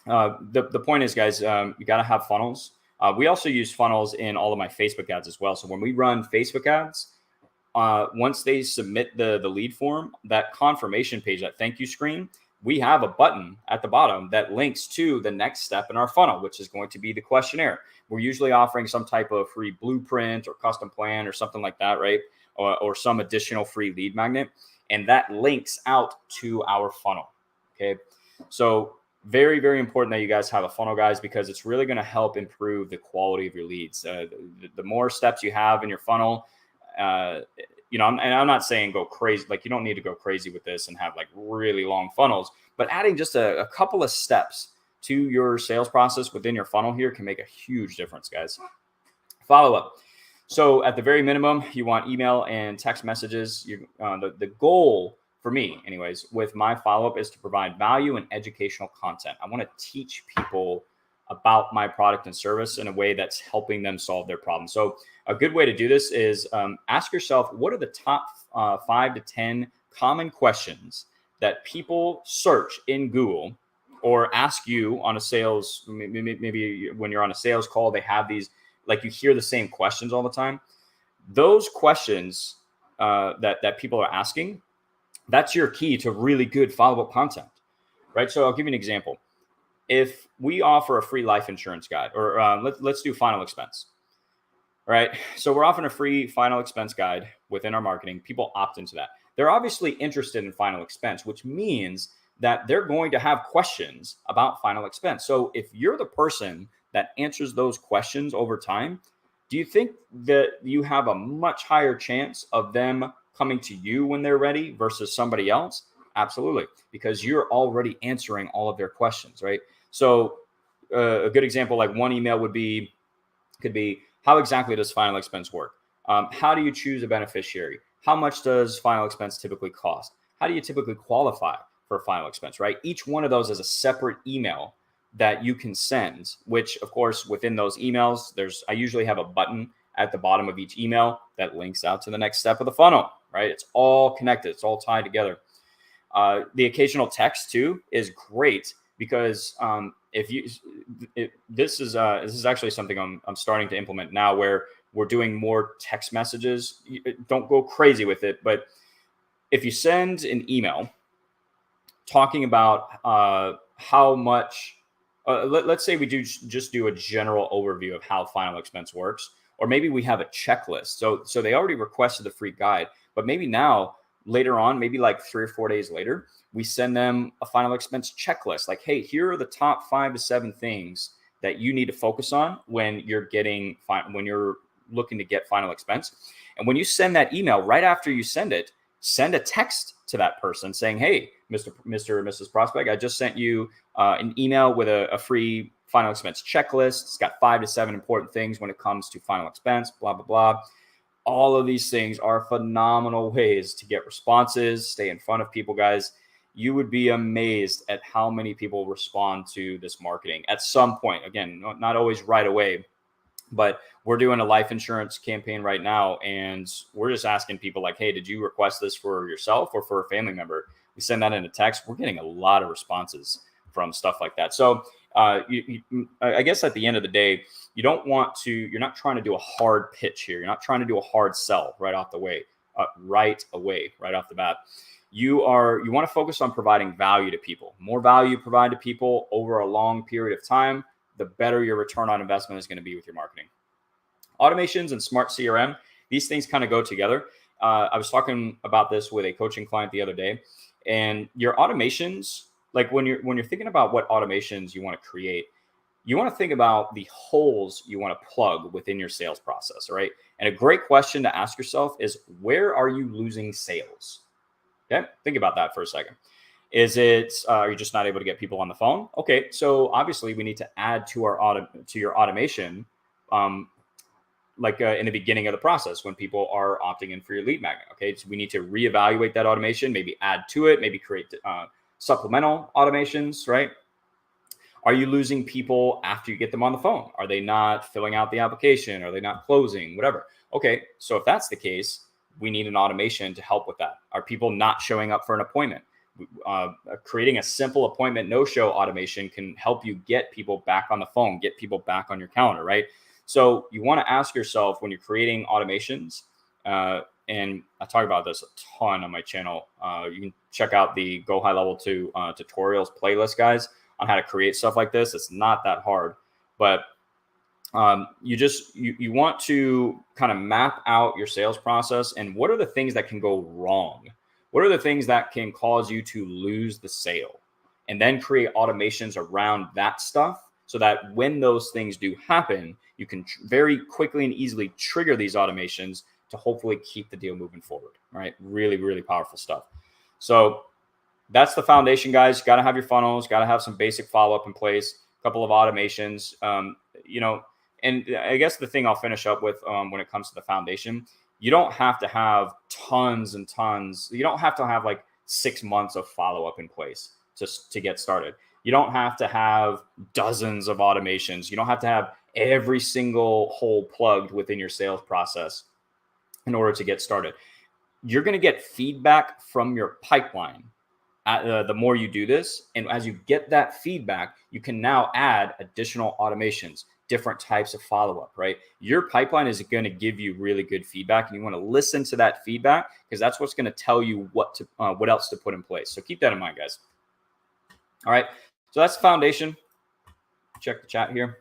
the point is, guys, you got to have funnels. We also use funnels in all of my Facebook ads as well. So when we run Facebook ads, once they submit the lead form, that confirmation page, that thank you screen, we have a button at the bottom that links to the next step in our funnel, which is going to be the questionnaire. We're usually offering some type of free blueprint or custom plan or something like that, right? Or some additional free lead magnet. And that links out to our funnel. Okay. So very, very important that you guys have a funnel, guys, because it's really going to help improve the quality of your leads. The more steps you have in your funnel, and I'm not saying go crazy. Like, you don't need to go crazy with this and have like really long funnels, but adding just a couple of steps to your sales process within your funnel here can make a huge difference, guys. Follow up. So at the very minimum, you want email and text messages. The goal for me, anyways, with my follow-up is to provide value and educational content. I want to teach people about my product and service in a way that's helping them solve their problem. So a good way to do this is ask yourself, what are the top 5 to 10 common questions that people search in Google or ask you on a sales, maybe when you're on a sales call, they have these, like you hear the same questions all the time. Those questions that people are asking, that's your key to really good follow-up content, right? So I'll give you an example. If we offer a free life insurance guide, or let's do final expense, right? So we're offering a free final expense guide within our marketing. People opt into that. They're obviously interested in final expense, which means that they're going to have questions about final expense. So if you're the person that answers those questions over time, do you think that you have a much higher chance of them coming to you when they're ready versus somebody else? Absolutely, because you're already answering all of their questions, right? So a good example, like one email could be, how exactly does final expense work? How do you choose a beneficiary? How much does final expense typically cost? how do you typically qualify for a final expense, right? Each one of those is a separate email that you can send, which of course within those emails, I usually have a button at the bottom of each email that links out to the next step of the funnel, right? It's all connected. It's all tied together. The occasional text too is great because this is actually something I'm starting to implement now, where we're doing more text messages. Don't go crazy with it, but if you send an email talking about how much, let's say we just do a general overview of how final expense works, or maybe we have a checklist. So they already requested the free guide, but maybe now later on, maybe like 3 or 4 days later, we send them a final expense checklist. Like, hey, here are the top 5 to 7 things that you need to focus on when you're looking to get final expense. And when you send that email, right after you send it, send a text to that person saying, hey, Mr. or Mrs. Prospect, I just sent you an email with a free final expense checklist. It's got 5 to 7 important things when it comes to final expense, blah, blah, blah. All of these things are phenomenal ways to get responses, stay in front of people, guys. You would be amazed at how many people respond to this marketing at some point. Again, not always right away, but we're doing a life insurance campaign right now, and we're just asking people like, hey, did you request this for yourself or for a family member? We send that in a text. We're getting a lot of responses from stuff like that. So I guess at the end of the day, you're not trying to do a hard pitch here. You're not trying to do a hard sell right off the bat. You want to focus on providing value to people. More value you provide to people over a long period of time, the better your return on investment is going to be with your marketing. Automations and smart CRM, these things kind of go together. I was talking about this with a coaching client the other day, and your automations, like when you're thinking about what automations you want to create, you want to think about the holes you want to plug within your sales process, right? And a great question to ask yourself is, where are you losing sales? Okay, think about that for a second. Is it are you just not able to get people on the phone? Okay, so obviously we need to add to your automation, in the beginning of the process when people are opting in for your lead magnet. Okay, so we need to reevaluate that automation, maybe add to it, maybe create supplemental automations, right? Are you losing people after you get them on the phone? Are they not filling out the application? Are they not closing? Whatever. Okay, so if that's the case, we need an automation to help with that. Are people not showing up for an appointment? Creating a simple appointment no-show automation can help you get people back on the phone, get people back on your calendar, right? So you want to ask yourself when you're creating automations, and I talk about this a ton on my channel. You can check out the Go High Level 2 tutorials playlist, guys, on how to create stuff like this. It's not that hard, but you want to kind of map out your sales process and what are the things that can go wrong? What are the things that can cause you to lose the sale? And then create automations around that stuff so that when those things do happen, you can very quickly and easily trigger these automations to hopefully keep the deal moving forward, right? Really, really powerful stuff. So that's the foundation, guys. Got to have your funnels, got to have some basic follow-up in place, a couple of automations, and I guess the thing I'll finish up with when it comes to the foundation, you don't have to have tons and tons. You don't have to have like 6 months of follow-up in place to get started. You don't have to have dozens of automations. You don't have to have every single hole plugged within your sales process in order to get started. You're going to get feedback from your pipeline the more you do this. And as you get that feedback, you can now add additional automations, different types of follow-up, right? Your pipeline is going to give you really good feedback, and you want to listen to that feedback because that's what's going to tell you what else to put in place. So keep that in mind, guys. All right. So that's the foundation. Check the chat here.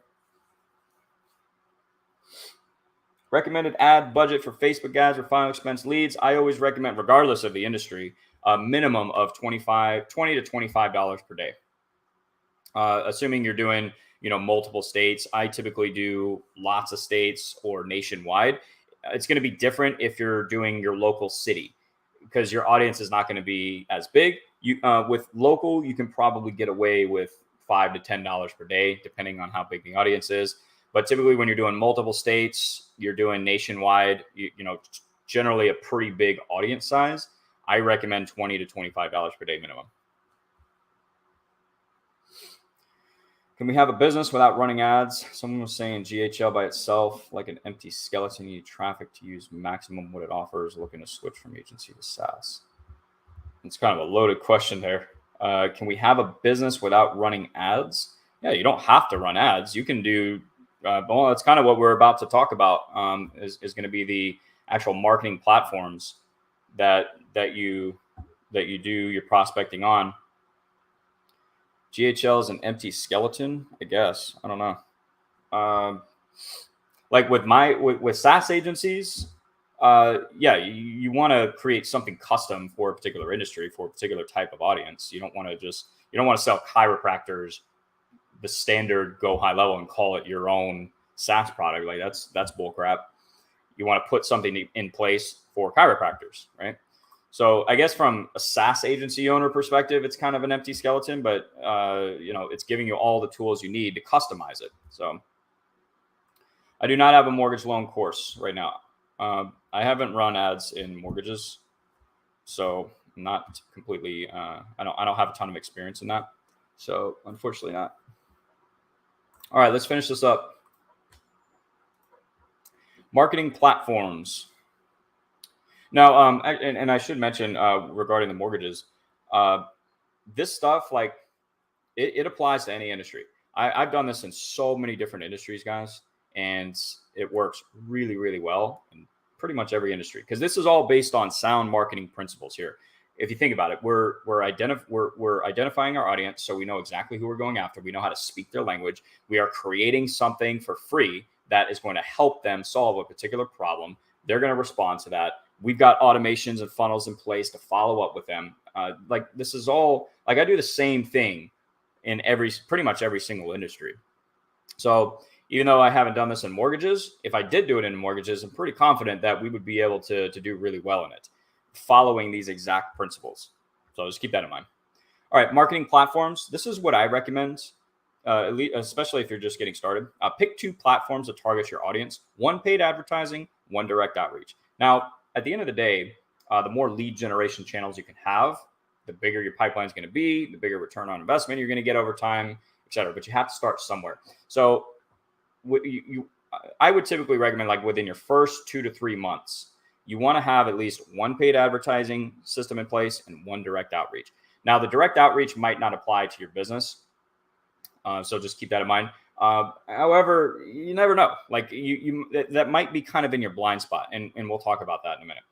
Recommended ad budget for Facebook ads or final expense leads. I always recommend, regardless of the industry, a minimum of $20 to $25 per day. Assuming you're doing, multiple states. I typically do lots of states or nationwide. It's going to be different if you're doing your local city because your audience is not going to be as big. With local, you can probably get away with $5 to $10 per day, depending on how big the audience is. But typically when you're doing multiple states, you're doing nationwide, generally a pretty big audience size. I recommend $20 to $25 per day minimum. Can we have a business without running ads? Someone was saying GHL by itself, like an empty skeleton, you need traffic to use maximum what it offers, looking to switch from agency to SaaS. It's kind of a loaded question there. Can we have a business without running ads? Yeah, you don't have to run ads. You can do, well, that's kind of what we're about to talk about, is going to be the actual marketing platforms that you do your prospecting on. GHL is an empty skeleton, I guess. I don't know. Like with SaaS agencies, yeah, you want to create something custom for a particular industry, for a particular type of audience. You don't want to sell chiropractors the standard go high level and call it your own SaaS product. Like that's bullcrap. You want to put something in place for chiropractors, right? So I guess from a SaaS agency owner perspective, it's kind of an empty skeleton, but it's giving you all the tools you need to customize it. So I do not have a mortgage loan course right now. I haven't run ads in mortgages, so I'm not completely. I don't have a ton of experience in that, so unfortunately not. All right, let's finish this up. Marketing platforms. Now, and I should mention regarding the mortgages, this stuff, like it applies to any industry. I've done this in so many different industries, guys, and it works really, really well in pretty much every industry, because this is all based on sound marketing principles here. If you think about it, we're identifying our audience, so we know exactly who we're going after. We know how to speak their language. We are creating something for free that is going to help them solve a particular problem. They're going to respond to that. We've got automations and funnels in place to follow up with them. Like this is all, like I do the same thing in pretty much every single industry. So even though I haven't done this in mortgages, if I did do it in mortgages, I'm pretty confident that we would be able to do really well in it, following these exact principles. So just keep that in mind. All right, marketing platforms. This is what I recommend, especially if you're just getting started. Pick 2 platforms to target your audience: one paid advertising, one direct outreach. Now, at the end of the day, the more lead generation channels you can have, the bigger your pipeline is going to be, the bigger return on investment you're going to get over time, et cetera. But you have to start somewhere. So I would typically recommend, like within your first 2 to 3 months, you want to have at least one paid advertising system in place and one direct outreach. Now, the direct outreach might not apply to your business, so just keep that in mind. However, you never know. Like that might be kind of in your blind spot, and we'll talk about that in a minute.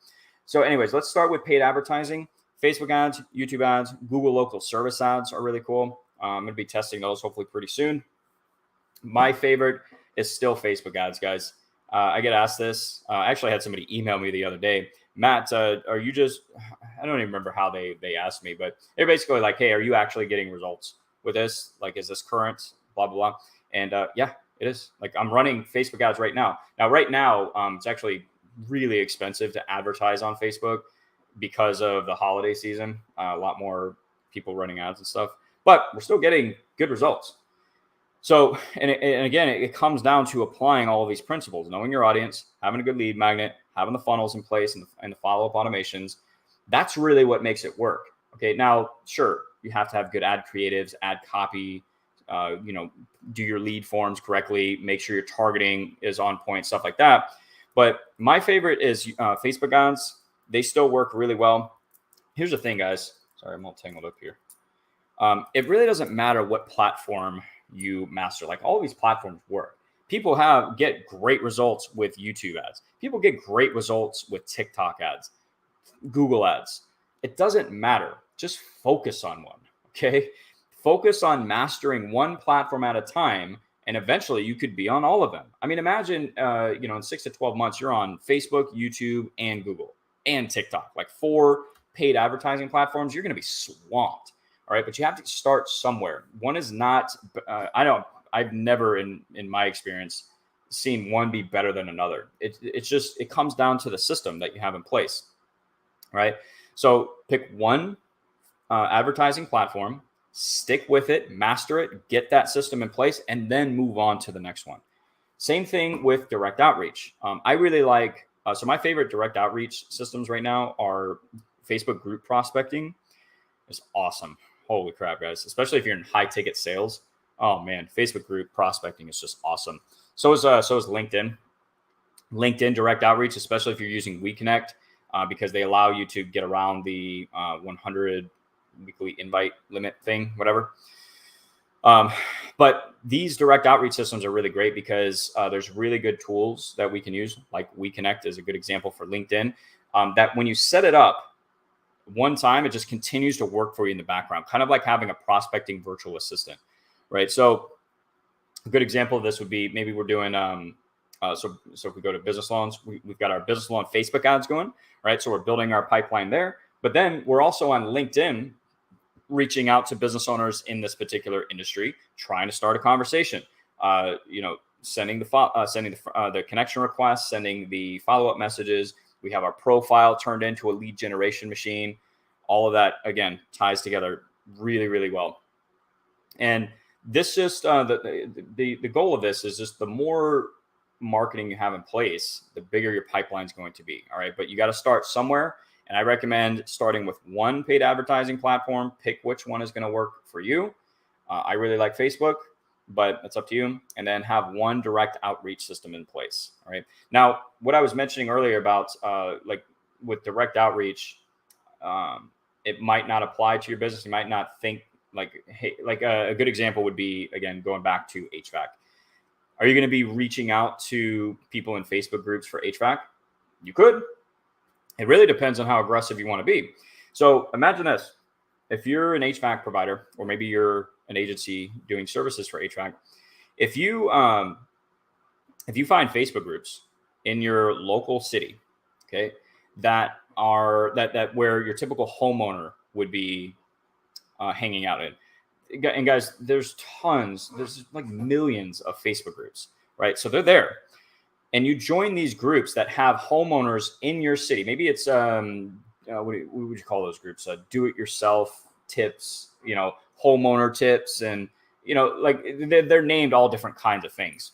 So anyways, let's start with paid advertising. Facebook ads, YouTube ads, Google local service ads are really cool. I'm going to be testing those hopefully pretty soon. My favorite is still Facebook ads, guys. I get asked this. I actually had somebody email me the other day. Matt, are you just, I don't even remember how they asked me, but they're basically like, hey, are you actually getting results with this? Like, is this current? Blah, blah, blah. And yeah, it is. Like, I'm running Facebook ads right now. Right now, it's actually really expensive to advertise on Facebook because of the holiday season. A lot more people running ads and stuff, but we're still getting good results. So, and again, it comes down to applying all of these principles: knowing your audience, having a good lead magnet, having the funnels in place, and the follow-up automations. That's really what makes it work. Okay, now, sure, you have to have good ad creatives, ad copy, do your lead forms correctly, make sure your targeting is on point, stuff like that. But my favorite is Facebook ads. They still work really well. Here's the thing, guys. Sorry, I'm all tangled up here. It really doesn't matter what platform you master. Like, all these platforms work. People get great results with YouTube ads. People get great results with TikTok ads, Google ads. It doesn't matter. Just focus on one. Okay. Focus on mastering one platform at a time, and eventually you could be on all of them. I mean, imagine, in 6 to 12 months, you're on Facebook, YouTube, and Google, and TikTok, like 4 paid advertising platforms. You're going to be swamped. All right. But you have to start somewhere. One is not, I've never in my experience seen one be better than another. It comes down to the system that you have in place. Right. So pick one advertising platform, stick with it, master it, get that system in place, and then move on to the next one. Same thing with direct outreach. I really like, so my favorite direct outreach systems right now are Facebook group prospecting is awesome. Holy crap, guys! Especially if you're in high ticket sales. Oh man, Facebook group prospecting is just awesome. So is LinkedIn. LinkedIn direct outreach, especially if you're using WeConnect, because they allow you to get around the 100 weekly invite limit thing, whatever. But these direct outreach systems are really great because there's really good tools that we can use, like WeConnect is a good example for LinkedIn, that when you set it up one time, it just continues to work for you in the background, kind of like having a prospecting virtual assistant, right? So a good example of this would be maybe we're doing, so if we go to business loans, we've got our business loan Facebook ads going, right? So we're building our pipeline there, but then we're also on LinkedIn reaching out to business owners in this particular industry, trying to start a conversation, sending the connection requests, sending the follow-up messages. We have our profile turned into a lead generation machine. All of that, again, ties together really, really well. And this just, the goal of this is just the more marketing you have in place, the bigger your pipeline is going to be. All right. But you got to start somewhere. And I recommend starting with one paid advertising platform. Pick which one is going to work for you. I really like Facebook, but it's up to you. And then have one direct outreach system in place. All right. Now, what I was mentioning earlier about like with direct outreach, it might not apply to your business. You might not think like, hey, like a good example would be, again, going back to HVAC. Are you going to be reaching out to people in Facebook groups for HVAC? You could. It really depends on how aggressive you want to be. So imagine this. If you're an HVAC provider, or maybe you're an agency doing services for HVAC, if you find Facebook groups in your local city, okay, that where your typical homeowner would be hanging out in. And guys, there's like millions of Facebook groups, right? So they're there. And you join these groups that have homeowners in your city. Maybe it's what would you call those groups? Do-it-yourself tips, homeowner tips, and like they're named all different kinds of things,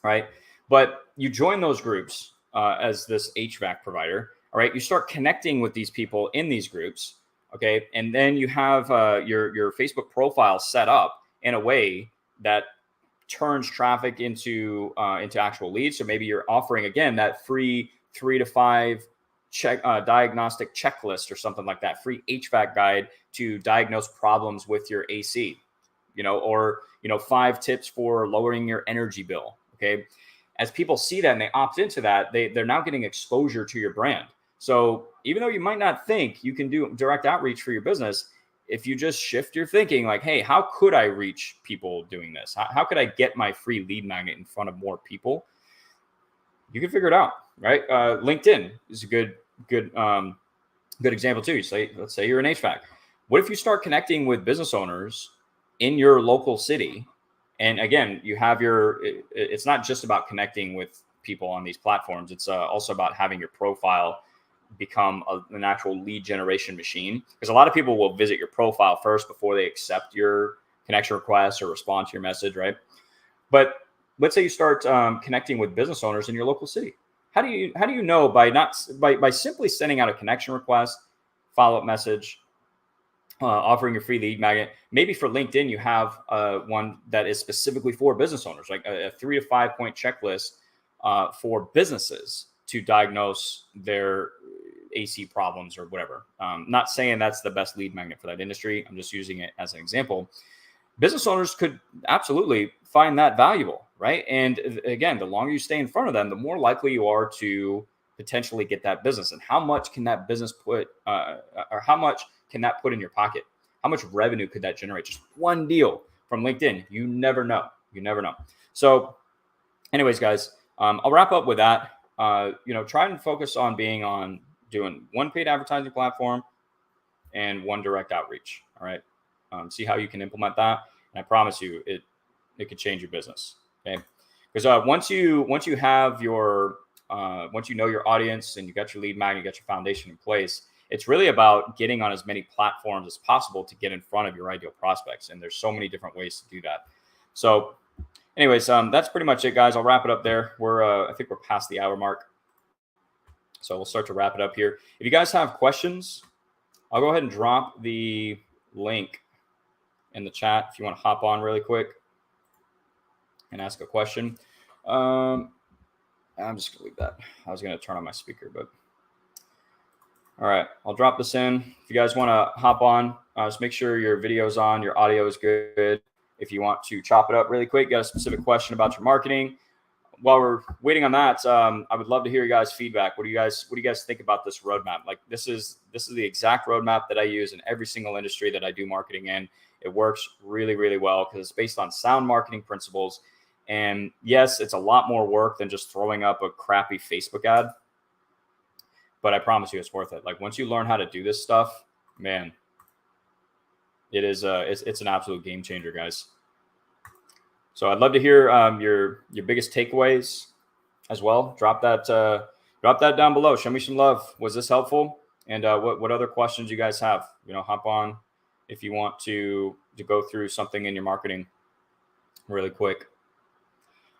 right? But you join those groups as this HVAC provider. All right, you start connecting with these people in these groups, okay, and then you have your Facebook profile set up in a way that turns traffic into actual leads. So maybe you're offering, again, that free 3 to 5 diagnostic checklist or something like that, free HVAC guide to diagnose problems with your AC, or 5 tips for lowering your energy bill. Okay. As people see that and they opt into that, they're now getting exposure to your brand. So even though you might not think you can do direct outreach for your business, if you just shift your thinking, like, hey, how could I reach people doing this? How could I get my free lead magnet in front of more people? You can figure it out, right? LinkedIn is a good example too. Let's say you're an HVAC. What if you start connecting with business owners in your local city? And again, you have it's not just about connecting with people on these platforms. It's also about having your profile become an actual lead generation machine, because a lot of people will visit your profile first before they accept your connection request or respond to your message, right? But let's say you start connecting with business owners in your local city. How do you know by simply sending out a connection request, follow-up message, offering your free lead magnet? Maybe for LinkedIn, you have one that is specifically for business owners, like a 3 to 5 point checklist for businesses to diagnose their AC problems or whatever. Not saying that's the best lead magnet for that industry. I'm just using it as an example. Business owners could absolutely find that valuable, right? And again, the longer you stay in front of them, the more likely you are to potentially get that business. And how much can that business put, or how much can that put in your pocket? How much revenue could that generate? Just one deal from LinkedIn. You never know. So anyways, guys, I'll wrap up with that. Try and focus on doing one paid advertising platform and one direct outreach. All right. See how you can implement that. And I promise you, it could change your business. Okay. Because once you have once you know your audience and you got your lead magnet, you got your foundation in place, it's really about getting on as many platforms as possible to get in front of your ideal prospects. And there's so many different ways to do that. So anyways, that's pretty much it, guys. I'll wrap it up there. I think we're past the hour mark. So we'll start to wrap it up here. If you guys have questions, I'll go ahead and drop the link in the chat if you want to hop on really quick and ask a question. I'm just gonna leave that. I was gonna turn on my speaker, but all right, I'll drop this in. If you guys want to hop on, just make sure your video's on, your audio is good. If you want to chop it up really quick, got a specific question about your marketing. While we're waiting on that, I would love to hear you guys' feedback. What do you guys think about this roadmap? Like this is the exact roadmap that I use in every single industry that I do marketing in. It works really, really well because it's based on sound marketing principles. And yes, it's a lot more work than just throwing up a crappy Facebook ad. But I promise you it's worth it. Like once you learn how to do this stuff, man, it is it's an absolute game changer, guys. So I'd love to hear your biggest takeaways as well. Drop that down below. Show me some love. Was this helpful? And what other questions you guys have? Hop on if you want to go through something in your marketing really quick.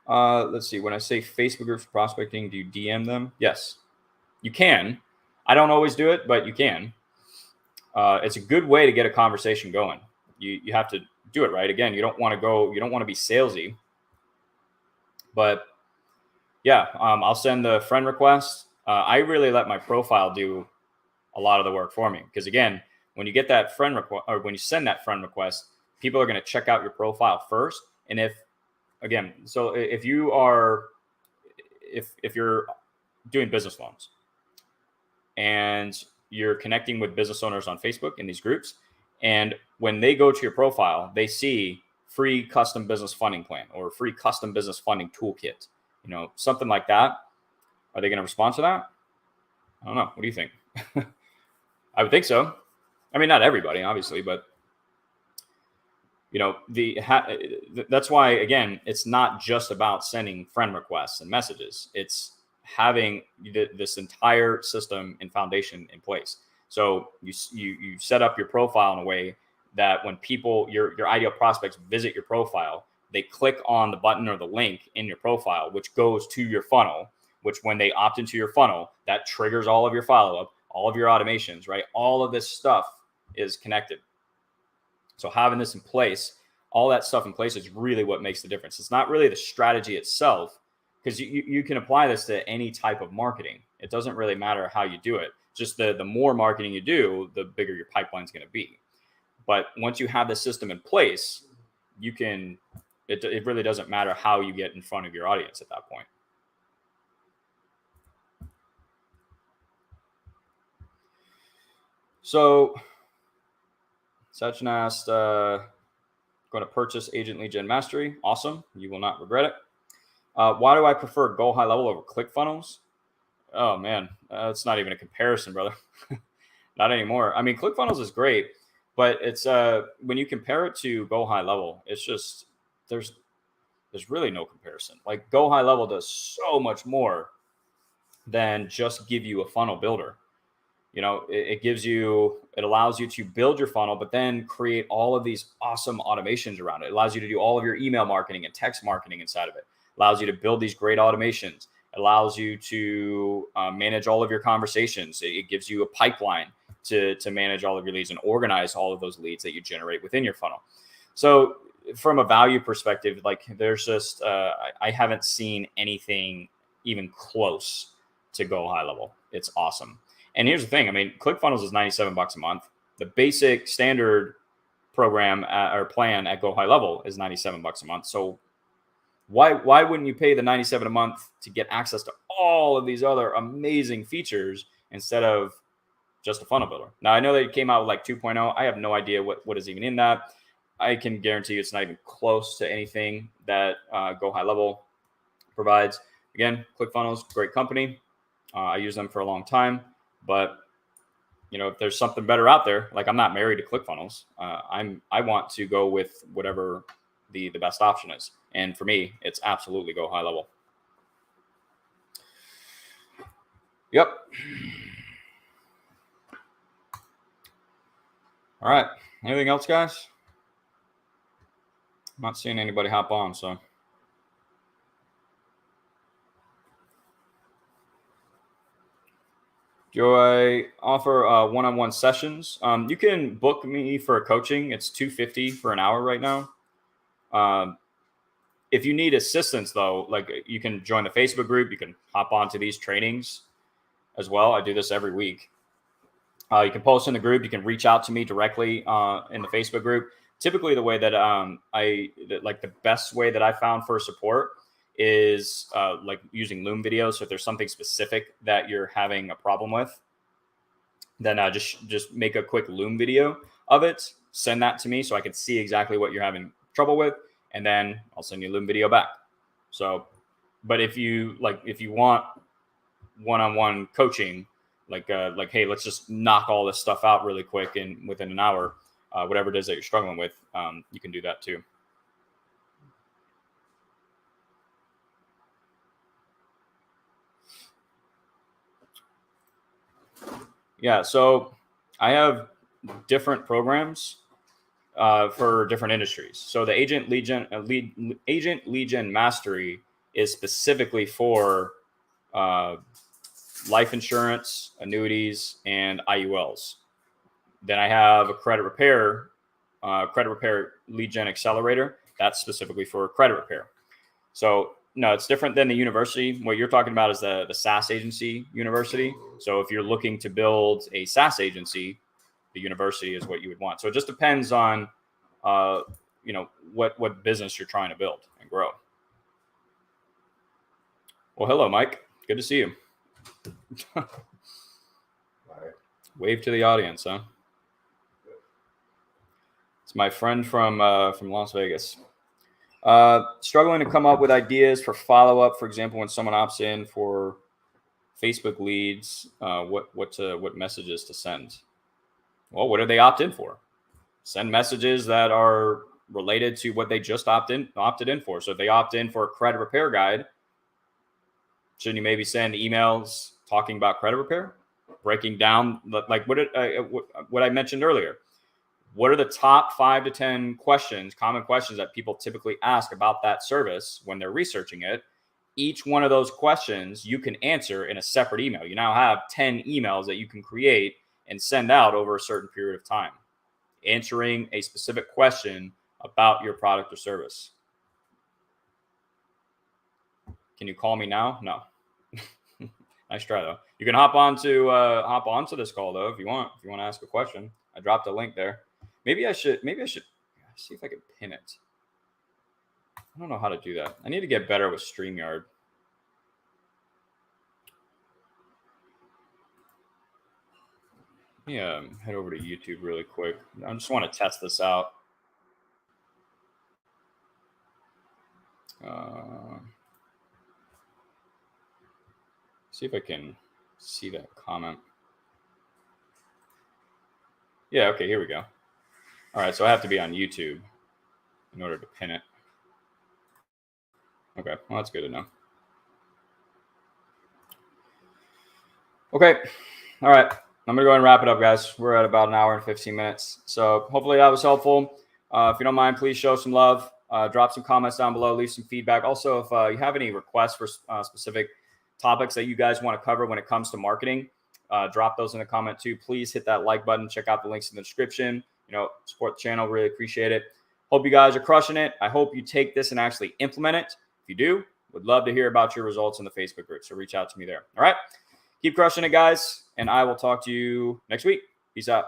Let's see. When I say Facebook groups prospecting, do you DM them? Yes, you can. I don't always do it, but you can. It's a good way to get a conversation going. You have to do it right. Again, you don't want to be salesy, but yeah, I'll send the friend request. I really let my profile do a lot of the work for me. Because again, when you get that friend request, or when you send that friend request, people are going to check out your profile first. And if you're doing business loans and you're connecting with business owners on Facebook in these groups, and when they go to your profile, they see free custom business funding plan or free custom business funding toolkit, something like that. Are they going to respond to that? I don't know. What do you think? I would think so. I mean, not everybody, obviously, but that's why, again, it's not just about sending friend requests and messages. It's having this entire system and foundation in place. So you set up your profile in a way that when people, your ideal prospects, visit your profile, they click on the button or the link in your profile, which goes to your funnel, which when they opt into your funnel, that triggers all of your follow-up, all of your automations, right? All of this stuff is connected. So having this in place, all that stuff in place is really what makes the difference. It's not really the strategy itself, because you can apply this to any type of marketing. It doesn't really matter how you do it. Just the more marketing you do, the bigger your pipeline is going to be. But once you have the system in place, it really doesn't matter how you get in front of your audience at that point. So Sachin asked, going to purchase Agent Lead Gen Mastery. Awesome. You will not regret it. Why do I prefer Go High Level over ClickFunnels? Oh, man. It's not even a comparison, brother. Not anymore. I mean, ClickFunnels is great, but it's when you compare it to Go High Level, it's just there's really no comparison. Like Go High Level does so much more than just give you a funnel builder. It allows you to build your funnel, but then create all of these awesome automations around it. It allows you to do all of your email marketing and text marketing inside of it. Allows you to build these great automations. It allows you to manage all of your conversations. It gives you a pipeline to manage all of your leads and organize all of those leads that you generate within your funnel. So from a value perspective, like there's just, I haven't seen anything even close to Go High Level. It's awesome. And here's the thing. I mean, ClickFunnels is $97 a month. The basic standard program or plan at Go High Level is $97 a month. So why wouldn't you pay the $97 a month to get access to all of these other amazing features instead of just a funnel builder? Now, I know that it came out with like 2.0. I have no idea what is even in that. I can guarantee you it's not even close to anything that Go High Level provides. Again, ClickFunnels, great company. I use them for a long time. But if there's something better out there, like I'm not married to ClickFunnels. I want to go with whatever the best option is. And for me, it's absolutely Go High Level. Yep. All right. Anything else, guys? I'm not seeing anybody hop on, so. Do I offer one-on-one sessions? You can book me for a coaching. It's $250 for an hour right now. If you need assistance, though, like you can join the Facebook group. You can hop onto these trainings as well. I do this every week. You can post in the group. You can reach out to me directly in the Facebook group. Typically, the way that the best way that I found for support is like using Loom videos. So if there's something specific that you're having a problem with, then just make a quick Loom video of it. Send that to me so I can see exactly what you're having trouble with, and then I'll send you a Loom video back. So, but if you want one-on-one coaching, like hey, let's just knock all this stuff out really quick and within an hour, whatever it is that you're struggling with, you can do that too. Yeah, so I have different programs for different industries. So the agent lead gen mastery is specifically for life insurance, annuities, and IULs. Then I have a credit repair lead gen accelerator. That's specifically for credit repair. So no, it's different than the university. What you're talking about is the SaaS agency university. So if you're looking to build a SaaS agency, the university is what you would want. So it just depends on, what business you're trying to build and grow. Well, hello, Mike. Good to see you. Wave to the audience, huh? It's my friend from Las Vegas. Struggling to come up with ideas for follow-up. For example, when someone opts in for Facebook leads, what messages to send? Well, what do they opt in for? Send messages that are related to what they just opted in for. So if they opt in for a credit repair guide, shouldn't you maybe send emails talking about credit repair, breaking down like what I mentioned earlier? What are the top 5 to 10 common questions that people typically ask about that service when they're researching it? Each one of those questions you can answer in a separate email. You now have 10 emails that you can create and send out over a certain period of time, answering a specific question about your product or service. Can you call me now? No. Nice try though. You can hop onto this call though if you want to ask a question. I dropped a link there. Maybe I should see if I can pin it. I don't know how to do that. I need to get better with StreamYard. Yeah, head over to YouTube really quick. I just want to test this out. See if I can see that comment. Yeah, okay, here we go. All right, so I have to be on YouTube in order to pin it. Okay, well, that's good to know. Okay, all right. I'm going to go ahead and wrap it up, guys. We're at about an hour and 15 minutes. So hopefully that was helpful. If you don't mind, please show some love. Drop some comments down below. Leave some feedback. Also, if you have any requests for specific topics that you guys want to cover when it comes to marketing, drop those in the comment too. Please hit that like button. Check out the links in the description. Support the channel. Really appreciate it. Hope you guys are crushing it. I hope you take this and actually implement it. If you do, would love to hear about your results in the Facebook group. So reach out to me there. All right. Keep crushing it, guys. And I will talk to you next week. Peace out.